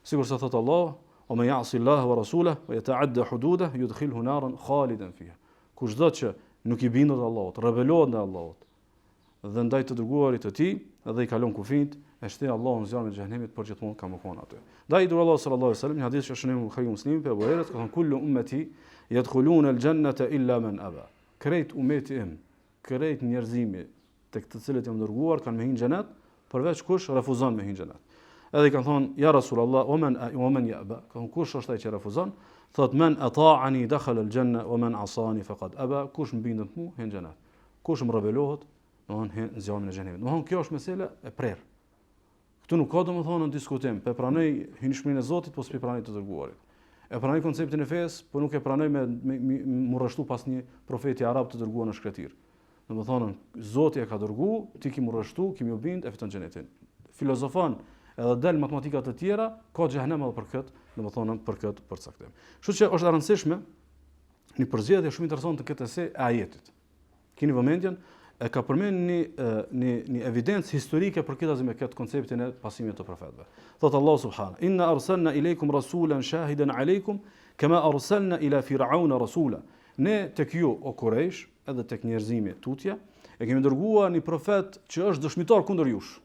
Sikur se thot Allah, "O man ya'si Allaha wa rasulahu wa yata'adda hududahu yudkhilhu naran khalidan fiha." Kushdo që nuk i bindet Allahut, rebelohet ndaj Allahut dhe ndaj të dërguarit të tij dhe i kalon kufijt, e shtë Allahu në zjarrin e xhenemit përgjithmonë ka mëkon aty. Dai dur Allah sallallahu alaihi wasallam në hadith që shënim Buhariu Muslimi për Buhariut ka thënë kullu ummati yadkhuluna al-jannata illa man aba. Krejt ummeti im, krejt njerëzimi tek të cilët jam dërguar kanë me hyrë në xhenet, përveç kush refuzon me hyrë në xhenet. Edhe i kanë thonë ja Rasulullah, wa man yaba. Ka thonë kush është ai që refuzon? Thot man ata'ani dakhala al-janna wa man asani faqad aba. Kush më bindet mu hyn në xhenet. Kush më rebelohet, domthon hyn në zjarrin e xhenemit. Domthon kjo është mesela e prerë. Këtu nuk ka domethënë në diskutim, pe pranoj hynshmërinë e Zotit, po s'pe pranoj të dërguarit. E pranoj konceptin e fesë, po nuk e pranoj me murrështu pas një profeti arab të dërguar në shkretir. Domethënë Zoti e ka dërguar, ti ki murrështu, kimi u bind, e fiton xhenetin. Filozofan edhe del matematika të tjera, ka xhehenem edhe për këtë, domethënë për këtë përcaktim. Kështu që është e rëndësishme një përzgjedhje shumë interesante këtë se e ajetit. Keni vëmendjen? E ka përmend një evidencë historike për këtë me këtë konceptin e pasimit të profetëve. Thot Allah subhanahu: "Inna arsalna ilaykum rasulan shahidan alaykum kama arsalna ila fir'auna rasula." Ne tek ju o Kurajsh, edhe tek njerëzimi tutje, e kemi dërguar një profet që është dëshmitar kundër jush.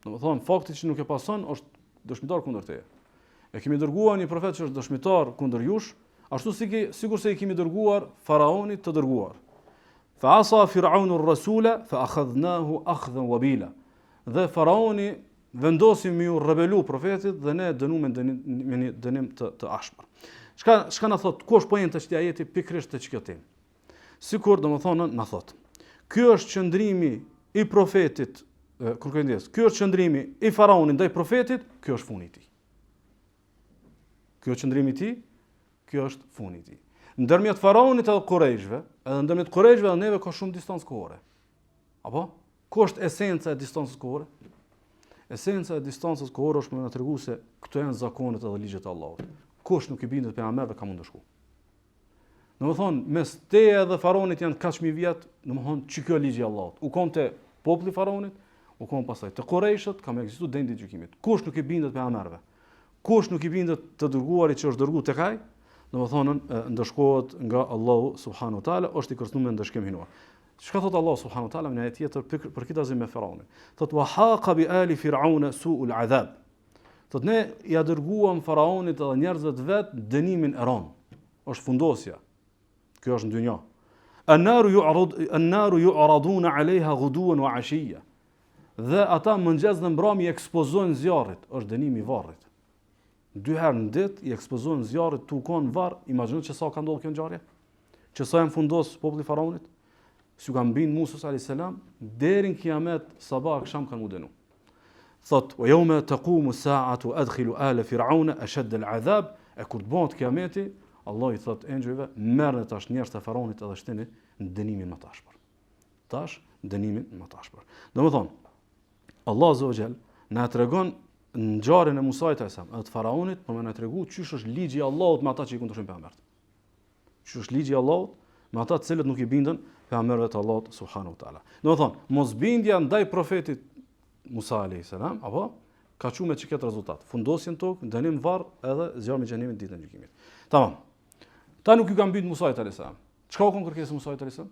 Domethënë fakti që nuk e pason është dëshmitar kundër teje. E kemi dërguar një profet që është dëshmitar kundër jush, ashtu sikur se i kemi dërguar faraonit të dërguar. Fa asa Fir'aunu ar-rasula fa akhadhnahu akhdhan wabila. Dhe faraoni vendosi me u rebelu profetit dhe ne dënuam me një dënim të ashpër. Çka na thot? Ku është poenta e këtij ajeti pikërisht te kjo temë? Sikur domethënë na thot. Ky është qëndrimi i profetit kur këndes. Ky është qëndrimi i faraonit ndaj profetit, ky është funi i tij. Ky është qëndrimi i tij, ky është funi i tij. Ndërmjet faraonit edhe Kurajshve, edhe ndërmjet Kurajshve edhe neve ka shumë distancë kohore. Apo? Ku është esenca e distancës kohore? Esenca e distancës kohore është me na tregu se këto janë zakonet edhe ligjet e Allahut. Kush nuk i bindet pejgamberëve ka mund të shku. Domethënë, mes teje dhe faraonit janë kaq shumë vjet, domethënë çka kjo ligji i Allahut. U konte populli faraonit, u kon pastaj te Kurajshët ka më ekzistuar deri në gjykimin. Kush nuk i bindet pejgamberëve? Kush nuk i bindet të dërguarit që është dërguar tek ai? Domethënë ndëshkohet nga Allahu subhanahu wa taala, është i kërcënuar me ndëshkim hinuar. Çka thot Allahu subhanahu wa taala në një tjetër për këtë azim me faraonin? Thot wa haqa bi ali fir'auna su'ul adhab. Thot ne ja dërguam faraonit edhe njerëzve të vet dënimin e rënd. Është fundosja. Kjo është në dynjë. An-naru yu'raduna 'alayha ghuduwan wa 'ashiyya. Dhe ata mëngjes dhe mbrëmje ekspozojnë zjarrit, është dënimi i varrit. 2 herë në ditë i ekspozojnë zjarrit tu kon varr, imagjino që sa ka ndodhur kjo ngjarje. Që sa janë fundos populli faraonit, si ka mbin Musa alayhis salam, deri në kiamet sabah akşam kanë u dënu. Thot: "Wa yawma taqumu as-sa'atu adkhilu ala fir'auna ashadda al-'adhab." E kur të bëhet kiameti, Allah i thot engjëjve, merrni tash njerëz të faraonit edhe shtini në dënimin më të ashpër. Tash dënimin më të ashpër. Domethënë, Allah azza wa jall na tregon në ngjarjen e Musait alayhis salam, të faraonit, por më na tregu çish është ligji i Allahut me ata që i kundërshtojnë pejgambert. Çish është ligji i Allahut me ata të cilët nuk i bindën pejgamberëve të Allahut subhanahu wa taala. Domethënë, mosbindja ndaj profetit Musa alayhis salam, apo ka çuar me çiket rezultat. Fundosjen tokë, dënim varr edhe zjarmi i xhenemit ditën e gjykimit. Tamam. Ta nuk i kanë bind Musait alayhis salam. Çka u kon kërkesë Musait alayhis salam?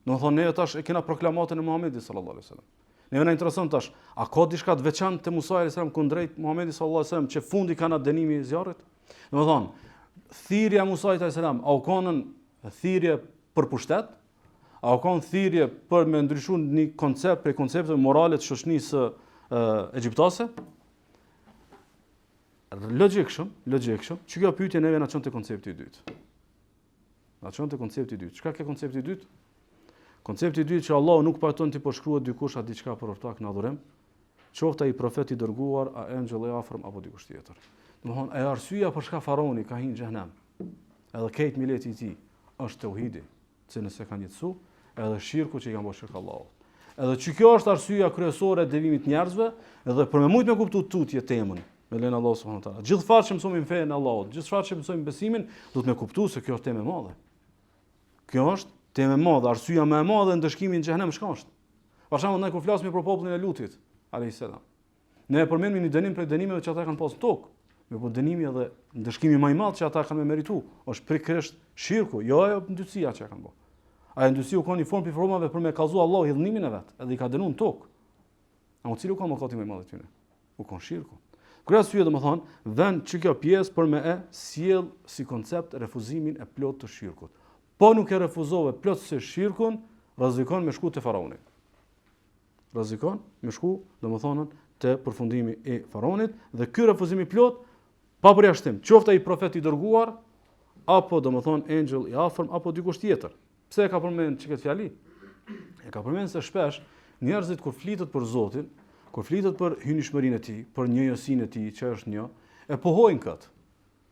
Domethënë ne tash e kena proklamatën e Muhamedit sallallahu alaihi wasallam. Ne na intereson tash, a ka diçka të veçantë te Musa alayhis salam kundrejt Muhamedit sallallahu alaihi wasallam që fundi kanë dënimi i zjarrit? Domethënë, thirrja e Musait alayhis salam, a u konën thirrje për pushtet? A u kon thirrje për me ndryshuar një koncept për konceptet morale të shoqënisë egjiptase? logjikshëm, që kjo pyetje neve na çon te koncepti i dytë. Na çon te koncepti i dytë. Çka ka koncepti i dytë? Koncepti i dytë që Allahu nuk pajton ti po shkruhet dikush atë diçka për ortak në adhurim, qoftë ai profet i dërguar, a engjëll i afërm apo dikush tjetër. Domthon, e arsyeja për çka faraoni ka hyrë në xhenem, edhe këtë mileti i tij është tauhidi, që nëse kanë jetësu, edhe shirku që i kanë bërë shirk Allahut. Edhe që kjo është arsyeja kryesore e devimit njerëzve, edhe për me mujt me kuptu tutje temën, me lenë Allahu subhanahu wa taala. Gjithë fat që mësojmë fenë Allahut, gjithë fat që mësojmë besimin, duhet me kuptu se kjo është temë e madhe. Kjo është temë e madhe, arsyeja më e madhe ndëshkimi në xhenem çka është? Për shembull, ne kur flasim për popullin e Lutit, alayhis salam, ne e përmendim një dënim për dënimeve që ata kanë pasur në tokë. Me po dënimi edhe ndëshkimi më i madh që ata kanë merituar, është pikërisht shirku, jo ajo ndytësia që kanë bërë. Ajo ndytësia u ka një formë formave për me kallzu Allahu hidhnimin e vet, edhe i ka dënuar në tokë. A u cili u ka mëkati më i madh tyne? U ka shirku. Kur arsye domethënë, vën që kjo pjesë për me e sjell si koncept refuzimin e plot të shirkut. Po nuk e refuzove plotësisht shirkun, rrezikon me shku te faraoni. Rrezikon me shku, domethënë, te përfundimi i faraonit dhe ky refuzim i plot pa përjashtim, qoftë ai profet i dërguar apo domethënë engjëll i afërm apo dikush tjetër. Pse e ka përmend çka fjali? E ka përmend se shpesh njerëzit kur flitet për Zotin, kur flitet për hynishmërinë e tij, për njëjësinë e tij që është një, e pohojnë kët.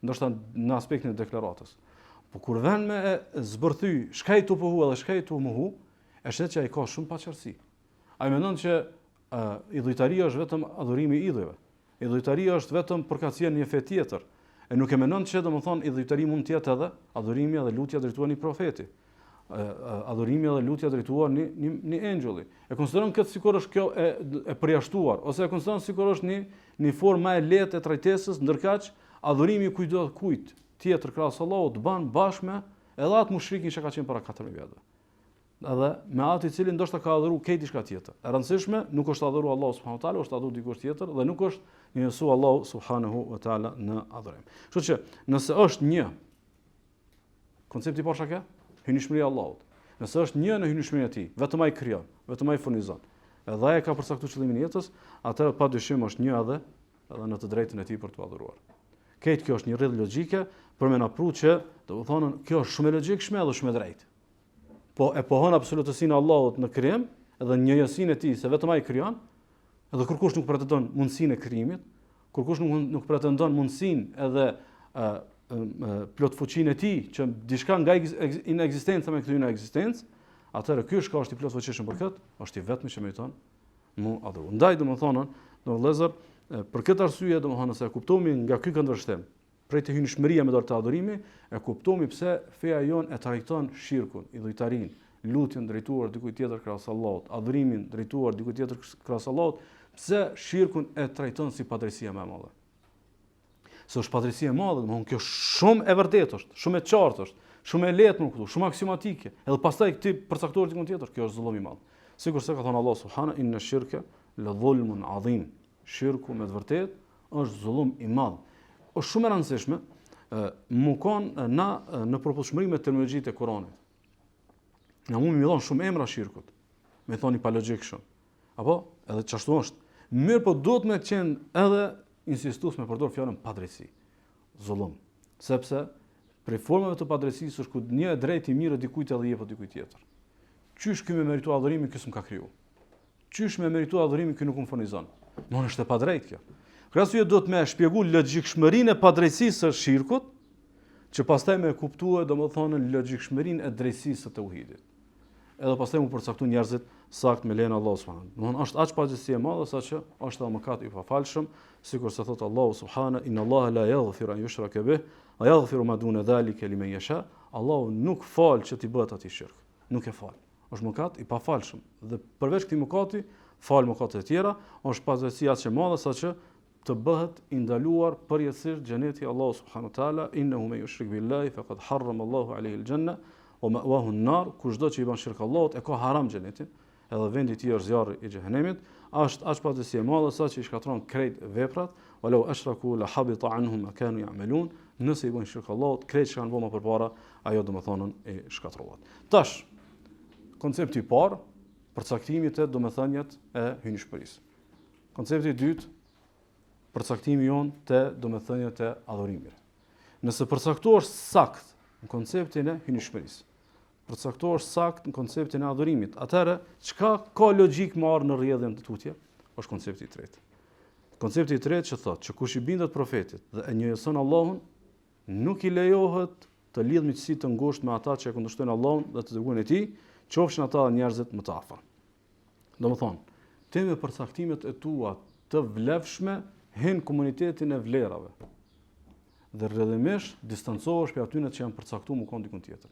Ndoshta në aspektin e deklaratës. Po kur vjen me zbërthy, shkaj tu pohu edhe shkaj tu mohu, e shet që ai ka shumë paqërsi. Ai mendon që idhujtaria është vetëm adhurimi i idhujve. Idhujtaria është vetëm përkatësia në një fe tjetër. E nuk e mendon që domethënë idhujtaria mund të jetë edhe adhurimi edhe lutja drejtuar një profeti. Adhurimi edhe lutja drejtuar një engjulli. E konsideron këtë sikur është kjo e përjashtuar, ose e konsideron sikur është një formë më e lehtë e trajtesës, ndërkaq adhurimi kujt tjetër krahas Allahut ban bashkë me edhe atë mushrikin që ka qenë para 4000 vjetëve. Edhe me atë i cili ndoshta ka adhuruar këtë diçka tjetër. E rëndësishme nuk është adhuruar Allahu subhanahu wa taala, është adhuruar dikush tjetër dhe nuk është njësu Allahu subhanahu wa taala në adhurim. Kështu që nëse është një koncepti poshtë ka hynishmëria e Allahut. Nëse është një në hynishmërinë e tij, vetëm ai krijon, vetëm ai furnizon. Edhe ai ka përcaktuar qëllimin e jetës, atëherë padyshim është një edhe në të drejtën e tij për të adhuruar. Këtë kjo është një rrjedhë logjike për me na pru që, domethënë, kjo është shumë e logjikshme edhe shumë e drejtë. Po e pohon absolutësinë e Allahut në krijim, edhe njëjësinë e tij se vetëm ai krijon, edhe kurkush nuk pretendon mundësinë e krijimit, kurkush nuk pretendon mundësinë edhe plot fuqinë e tij që diçka nga inekzistenca me kthyen në ekzistencë, atëherë ky është ka është i plot fuqishëm për këtë, është i vetmi që meriton mu adhuru. Ndaj domethënë, në vëllezër, për këtë arsye domethënë se e kuptomi nga ky këndvështrim, prej të hynishmëria me dorë të adhurimi, e kuptomi pse feja jon e trajton shirkun, idhujtarin, lutjen drejtuar dikujt tjetër krahas Allahut, adhurimin drejtuar dikujt tjetër krahas Allahut, pse shirkun e trajton si padrejësia më e madhe. Se është padrejësia e madhe, domethënë kjo shumë e vërtetë është, shumë e qartë është, shumë e lehtë më kuptu, shumë aksiomatike. Edhe pastaj këtë përcaktuar dikun tjetër, kjo është zullum i madh. Sikurse ka thënë Allah subhanahu inna shirka la dhulmun adhim. Shirku me të vërtetë është zullum i madh. Është shumë e rëndësishme mu kanë në përputhshmëri me terminologjitë e Kuranit. Na mund më dhon shumë emra shirkut. Me thoni pa logjikshëm. Apo edhe çashtu është. Mirë, po duhet me qenë edhe insistues me përdor fjalën padrejsi. Zullum. Sepse prej formave të padrejsisë është kur një e drejtë i mirë dikujt edhe jep dikujt tjetër. Qysh ky me merituar adhurimin ky s'm ka kriju. Qysh me merituar adhurimin ky nuk më furnizon. Nuk është e padrejtë kjo. Krasuje do të me shpjegu logjikshmërinë e padrejësisë së shirkut, që pastaj me kuptue domethënë logjikshmërinë e drejtësisë së tauhidit. Edhe pastaj mu përcaktu njerëzit sakt me lenë Allahu subhanahu. Domethënë është aq padrejësi e madhe saqë është edhe mëkat i pafalshëm, sikur se thot Allahu subhanahu inna Allaha la yaghfiru an yushraka bih wa yaghfiru ma duna dhalika liman yasha. Allahu nuk fal që ti bëhet atij shirk. Nuk e fal. Është mëkat i pafalshëm dhe përveç këtij mëkati fal mëkatet e tjera, është padrejësi aq e madhe saqë të bëhet i ndaluar përjetësisht xheneti Allahu subhanahu wa taala innahu man yushrik billahi faqad harrama Allahu alayhi al-janna wa ma'wahu an-nar, kushdo që i bën shirk Allahut e ka haram xhenetin, edhe vendi i tij është zjarri i xhenemit, është aq padrejësi e madhe sa që i shkatron krejt veprat, walau ashraku la habita anhum ma kanu ya'malun, nëse i bën shirk Allahut, krejt që kanë bërë më përpara, ajo domethënë e shkatrohet. Tash, koncepti i parë, përcaktimi të domethëniet e hynishmërisë. Koncepti i dytë përcaktimi jon te domethëniet e adhurimit. Nëse përcaktohesh sakt në konceptin e hynishmërisë, përcaktohesh sakt në konceptin e adhurimit, atëherë çka ka logjik marr në rrjedhën e tutje? Është koncepti i tretë. Koncepti i tretë që thotë që kush i bindet profetit dhe e njëjëson Allahun, nuk i lejohet të lidh miqësi të ngushtë me ata që e kundërshtojnë Allahun dhe të dërguarin e tij, qofshin ata njerëzit më të afër. Domethënë, ti me përcaktimet e tua të vlefshme hin komunitetin e vlerave. Dhe rrjedhimisht distancohesh prej atyre që janë përcaktuar më kon dikun tjetër.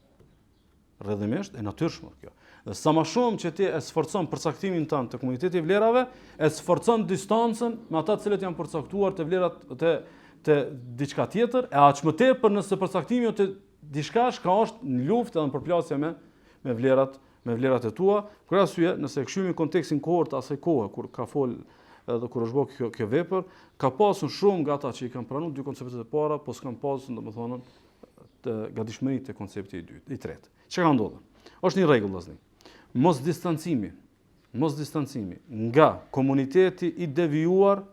Rrjedhimisht e natyrshme kjo. Dhe sa më shumë që ti e sforcon përcaktimin tënd të komunitetit të vlerave, e sforcon distancën me ata të cilët janë përcaktuar të vlerat të diçka tjetër, e aq më tepër nëse përcaktimi të diçka ka është në luftë edhe në përplasje me vlerat e tua. Për arsye, nëse e kthejmë kontekstin kohor të asaj kohe kur ka fol edhe kur është bërë kjo vepër, ka pasur shumë nga ata që i kanë pranuar dy konceptet e para, po s'kan pasur domethënë të gatishmëritë të koncepti i tretë. Çka ka ndodhur? Është një rregull vëllazëri. Mos distancimi nga komuniteti i devijuar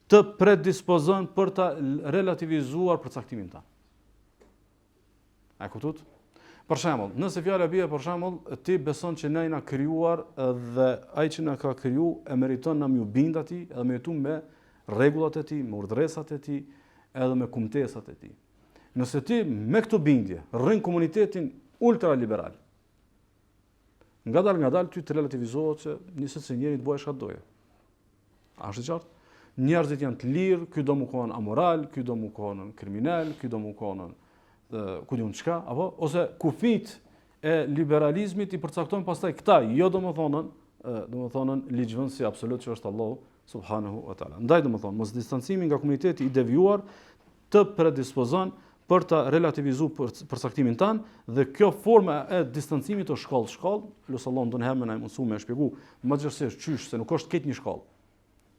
të predispozon për ta relativizuar përcaktimin ta. A kuptot? Për shembull, nëse fjala bie për shembull, ti beson që ne jena krijuar dhe ai që na ka kriju e meriton na ju bind atij edhe me jetu me rregullat e tij, me urdhëresat e tij, edhe me kumtesat e tij. Nëse ti me këtë bindje rrin komunitetin ultraliberal, ngadal ty të relativizohet që nisë se njëri të bëhesh çfarë doje. A është e qartë? Njerëzit janë të lirë, ky do më kohen amoral, ky do më kohen kriminal, ky do më kohen ku diun çka, apo ose kufit e liberalizmit i përcaktojnë pastaj këta, jo domethënën ligjvënësi absolut që është Allahu subhanahu wa taala. Ndaj domethënë mos distancimi nga komuniteti i devijuar të predispozon për të relativizuar përcaktimin tan dhe kjo forma e distancimit është shkallë, lutë Allahun ndonjëherë na mësu me shpjegu më gjithsesi çysh se nuk është këtë një shkallë.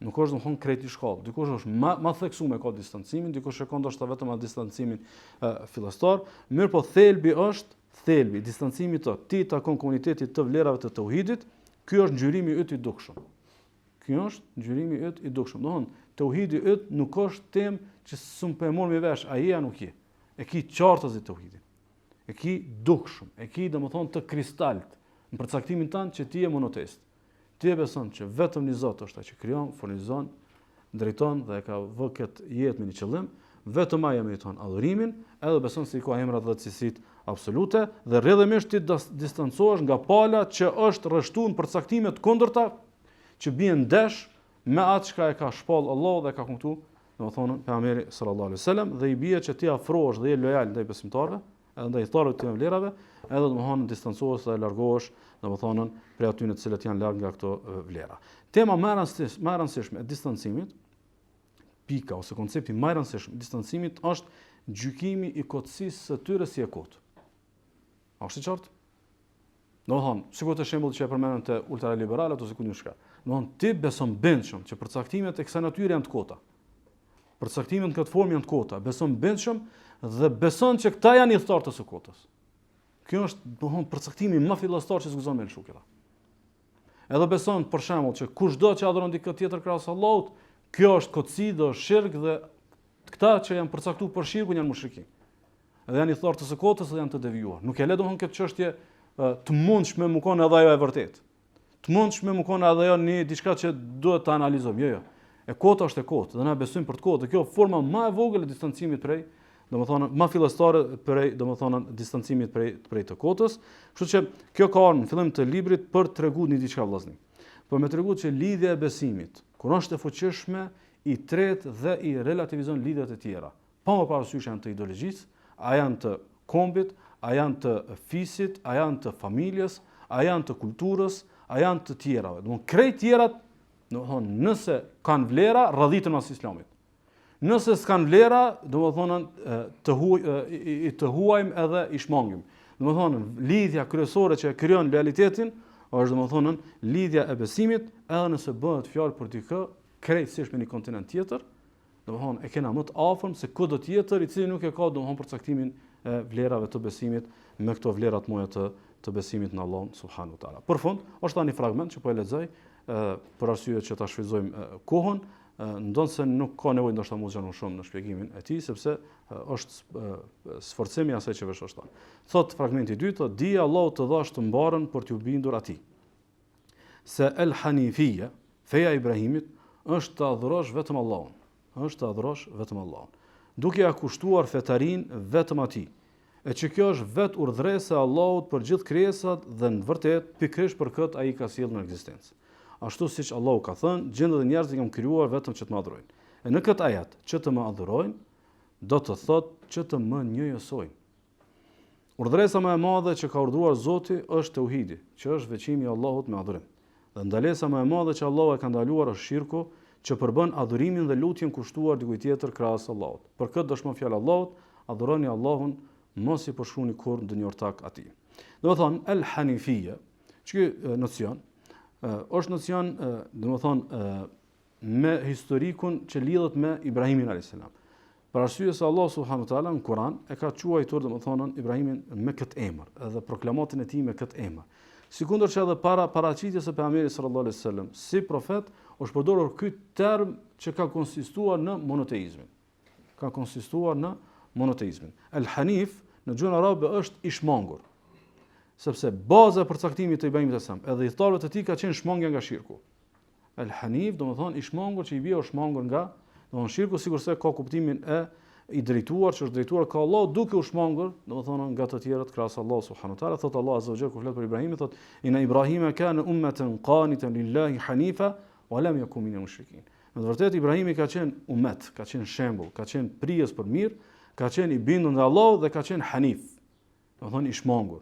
Nuk është domthon krejt i shkallë. Dikush është më theksuar ka distancimin, dikush e ka ndoshta vetëm atë distancimin fillestar, mirë po thelbi distancimi ti takon komunitetit të vlerave të tauhidit, ky është ngjyrimi yt i dukshëm. Domthon tauhidi yt nuk është temë që s'u po e morëm vesh, ai ja nuk je. E ki qartësi tauhidin. E ki dukshëm, e ki domthon të kristalt në përcaktimin tan që ti je monoteist. Ti e beson që vetëm një Zot është ai që krijon, furnizon, drejton dhe ka vë këtë jetë me një qëllim, vetëm ai meriton adhurimin, edhe beson se i ka emrat dhe cilësitë absolute dhe rrjedhimisht ti distancohesh nga pala që është rreshtuar në përcaktime të kundërta që bien ndesh me atë që e ka shpall Allahu dhe ka kumtuar, domethënë pejgamberi sallallahu alaihi wasallam, dhe i bie që ti afrohesh dhe je lojal ndaj besimtarëve, edhe ndaj thorrave të vlerave, edhe domethënë distancohesh dhe largohesh domethënë prej atyre të cilët janë larg nga këto vlera. Tema më e rëndësishme e distancimit, pika ose koncepti më i rëndësishëm i distancimit është gjykimi i kotësisë së tyre si e kot. A është e qartë? Domethënë, sikur të shembull që e përmendën të ultraliberalat ose ku diun çka. Domethënë ti beson bindshëm që përcaktimet e kësaj natyre janë të kota. Përcaktimet në këtë formë janë të kota, beson bindshëm dhe beson që këta janë i thtarë të së kotës. Kjo është domthon përcaktimi më fillestar që s'guzon me lshukilla. Edhe beson për shembull që kushdo që adhuron dikë tjetër krahas Allahut, kjo është kotësi dhe është shirk dhe këta që janë përcaktuar për shirkun janë mushrikin. Edhe janë i thtarë të së kotës dhe janë të devijuar. Nuk e le domthon këtë çështje të mundshme më kon edhe ajo e vërtet. Të mundshme më kon edhe ajo një diçka që duhet ta analizojmë. Jo. E kota është e kotë dhe na besojmë për të kotë. Kjo forma më e vogël e distancimit prej domethënë më fillestare prej domethënë distancimit prej të kotës, kështu që kjo ka në fillim të librit për treguar një diçka vëllazëri. Por me treguar që lidhja e besimit, kur është e fuqishme, i tretë dhe i relativizon lidhjet e tjera. Pa më parasysh janë të ideologjisë, a janë të kombit, a janë të fisit, a janë të familjes, a janë të kulturës, a janë të tjerave. Domthonë krejt tjerat, domthonë nëse kanë vlera, radhitën mas Islamit. Nëse s'kan vlera, domethënë të huajmë edhe i shmangim. Domethënë lidhja kryesore që krijon lojalitetin është domethënë lidhja e besimit, edhe nëse bëhet fjalë për dikë krejtësisht me një kontinent tjetër, domethënë e kena më të afërm se kudo tjetër i cili nuk e ka domethënë përcaktimin e vlerave të besimit me këto vlera të mëdha të besimit në Allahun subhanahu wa taala. Për fund, është tani fragment që po e lexoj për arsye që ta shfrytëzojmë kohën ndonë se nuk ka nevojë ndoshta më zgjanë shumë në shpjegimin e tij, sepse është sforcimi asaj që vesh është. Thot fragmenti i dytë, thot dija Allahu të dhash të mbarën për t'ju bindur atij. Se el hanifia, feja e Ibrahimit, është të adhurosh vetëm Allahun. Është të adhurosh vetëm Allahun. Duke ja kushtuar fetarin vetëm atij. E që kjo është vetë urdhresa e Allahut për gjithë krijesat dhe në vërtet pikërisht për këtë ai ka sjellë në ekzistencë. Ashtu siç Allahu ka thënë, gjendët e njerëzit kam krijuar vetëm që të më adhurojnë. E në këtë ajet, që të më adhurojnë, do të thotë që të më njëjësojnë. Urdhresa më e madhe që ka urdhëruar Zoti është tauhidi, që është veçimi i Allahut me adhurim. Dhe ndalesa më e madhe që Allahu e ka ndaluar është shirku, që përbën adhurimin dhe lutjen kushtuar dikujt tjetër krahas Allahut. Për këtë dëshmon fjalë Allahut, adhuroni Allahun, mos i përshkruani kurrë ndonjë ortak atij. Domethënë el hanifia, që nocion është nocion, me historikun që lidhet me Ibrahimin a.s. Për arsye se Allah subhanahu wa taala në Kur'an e ka quajtur Ibrahimin me këtë emër, edhe proklamatin e tij me këtë emër. Sikundër që edhe para paraqitjes së pejgamberit sallallahu alaihi wasallam si profet, është përdorur ky term që ka konsistuar në monoteizmin. Ka konsistuar në monoteizmin. El Hanif në gjuhën arabe është i shmangur. Sepse baza e përcaktimit të Ibrahimit a.s. edhe i thtarëve të tij ka qenë shmangja nga shirku. El Hanif, domethënë i shmangur që i bie është shmangur nga, domethënë shirku sigurisht ka kuptimin e i drejtuar, që është drejtuar ka Allah duke u shmangur, domethënë nga të tjerët krahas Allahu subhanahu wa taala. Thot Allah azza wa jalla kur flet për Ibrahimin, thot inna Ibrahima kana ummatan qanitan lillahi hanifa wa lam yakun minal mushrikin. Në të vërtetë Ibrahimi ka qenë ummet, ka qenë shembull, ka qenë prijes për mirë, ka qenë i bindur ndaj Allahut dhe ka qenë hanif. Domethënë i shmangur.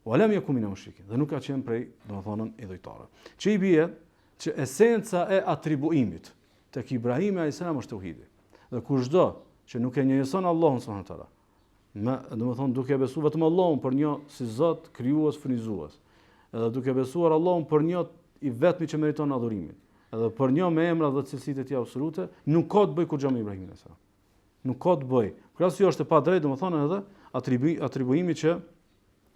Wa lam yakun minal mushrikin. Dhe nuk ka qenë prej, domethënë idhujtarëve. Që i bie që esenca e atribuimit tek Ibrahimi alayhis salam është tauhidi. Dhe kushdo që nuk e njëjëson Allahun subhanahu wa taala, domethënë duke besuar vetëm Allahun për një si Zot, krijues, furnizues, edhe duke besuar Allahun për një i vetmi që meriton adhurimin, edhe për një me emra dhe cilësitë e tij absolute, nuk ka të bëj kurrë me Ibrahimin alayhis salam. Nuk ka të bëj. Krahasoj është e padrejtë, domethënë edhe atribuimi që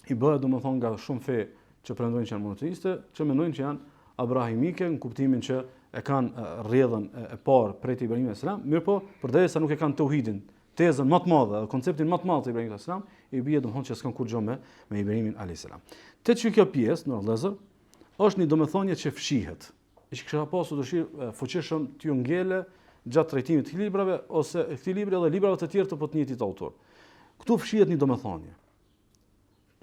i bëhet domethënë nga shumë fe që pretendojnë që janë monoteiste, që mendojnë që janë abrahimike në kuptimin që e kanë rrjedhën e parë prej të Ibrahimit alayhis salam, mirëpo përderisa nuk e kanë tauhidin, tezën më të madhe, konceptin më të madh të Ibrahimit alayhis salam, i bie domethënë që s'kan kurrë me Ibrahimin alayhis salam. Te që kjo pjesë në vëllezër është një domethënie që fshihet. E që kisha pasur dëshirë fuqishëm t'ju ngele gjatë trajtimit të librave ose këtij libri dhe librave të tjerë të potnjëtit autor. Ktu fshihet një domethënie.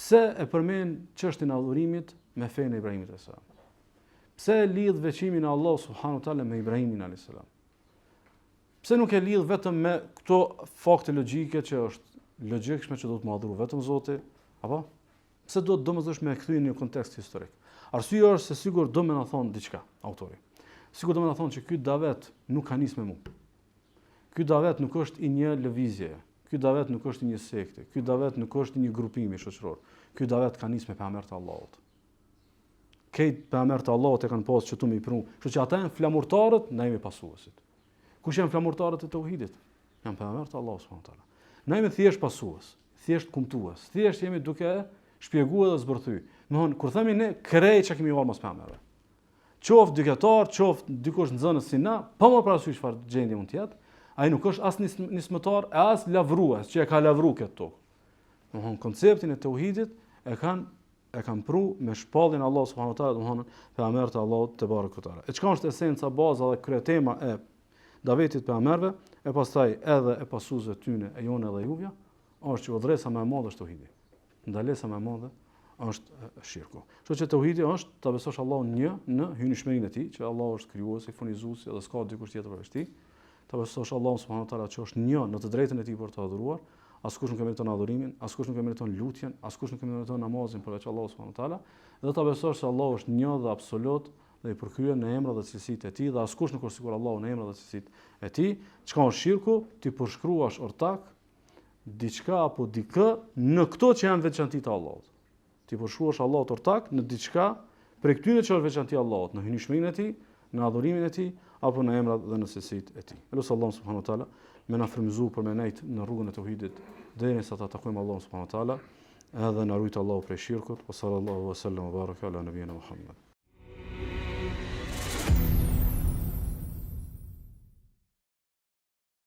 Pse e përmend çështjen e adhurimit me fenë e Ibrahimit alayhis salam? Pse e lidh veçimin e Allah subhanahu wa taala me Ibrahimin alayhis salam? Pse nuk e lidh vetëm me këto fakte logjike që është logjikshme që do të më adhuroj vetëm Zoti, apo? Pse do të domosdoshmë me kthyer në një kontekst historik? Arsyeja është se sigur do më na thon diçka autori. Sigur do më na thon që ky davet nuk ka nis me mua. Ky davet nuk është i një lëvizje. Ky davet nuk është i një sekte. Ky davet nuk është i një grupimi shoqëror. Ky davet ka nis me pejgamber të Allahut. Këtë pejgamber të Allahut e kanë pasur që tu më i pru. Kështu që ata janë flamurtarët, na jemi pasuesit. Kush janë flamurtarët e tauhidit? Janë pejgamberët e Allahut subhanahu wa taala. Na jemi thjesht pasues, thjesht kumtues, thjesht jemi duke shpjeguar dhe zbërthy. Domthon kur themi ne krej çka kemi marrë mos pejgamberëve. Qoftë diktator, qoftë dikush nxënës si na, pa më parasysh çfarë gjendje mund të jetë, ai nuk është as nismëtar, as lavrues që e ka lavruar këtë tokë. Domthon konceptin e tauhidit e kanë pru me shpalljen e Allahut subhanahu wa taala, domthon pejgamberët e Allahut te barekuhu teala. E çka është esenca, baza dhe kryetema e davetit pejgamberëve, e pastaj edhe e pasuesve tyne, e jonë edhe juvja, është që udhëresa më e madhe është tauhidi. Ndalesa më e madhe është shirku. Kështu që tauhidi është ta besosh Allahun një në hynëshmërinë e tij, që Allahu është krijuesi, furnizuesi dhe s'ka dikush tjetër përveç tij. Ta besosh Allahun subhanahu wa taala që është një në të drejtën e tij për të adhuruar. Askush nuk e meriton adhurimin, askush nuk e meriton lutjen, askush nuk e meriton namazin përveç Allahut subhanahu wa taala, dhe ta besosh se Allahu është një dhe absolut dhe i përkryer në emra dhe cilësitë e tij, dhe askush nuk është sikur Allahu në emra dhe cilësitë e tij. Çka është shirku? Ti përshkruash ortak diçka apo dikë në këto që janë veçantitë e Allahut. Ti përshkruash Allahut ortak në diçka prej këtyre që është veçanti e Allahut, në hynëshmërinë e tij, në adhurimin e tij apo në emrat dhe në cilësitë e tij. Elos Allahu subhanahu wa taala me na frymëzu për me nejt në rrugën e tauhidit derisa ta takojmë Allahun subhanahu wa taala, edhe na rujt Allahu prej shirkut. Sallallahu alaihi wasallam wa baraka ala nabiyina Muhammad.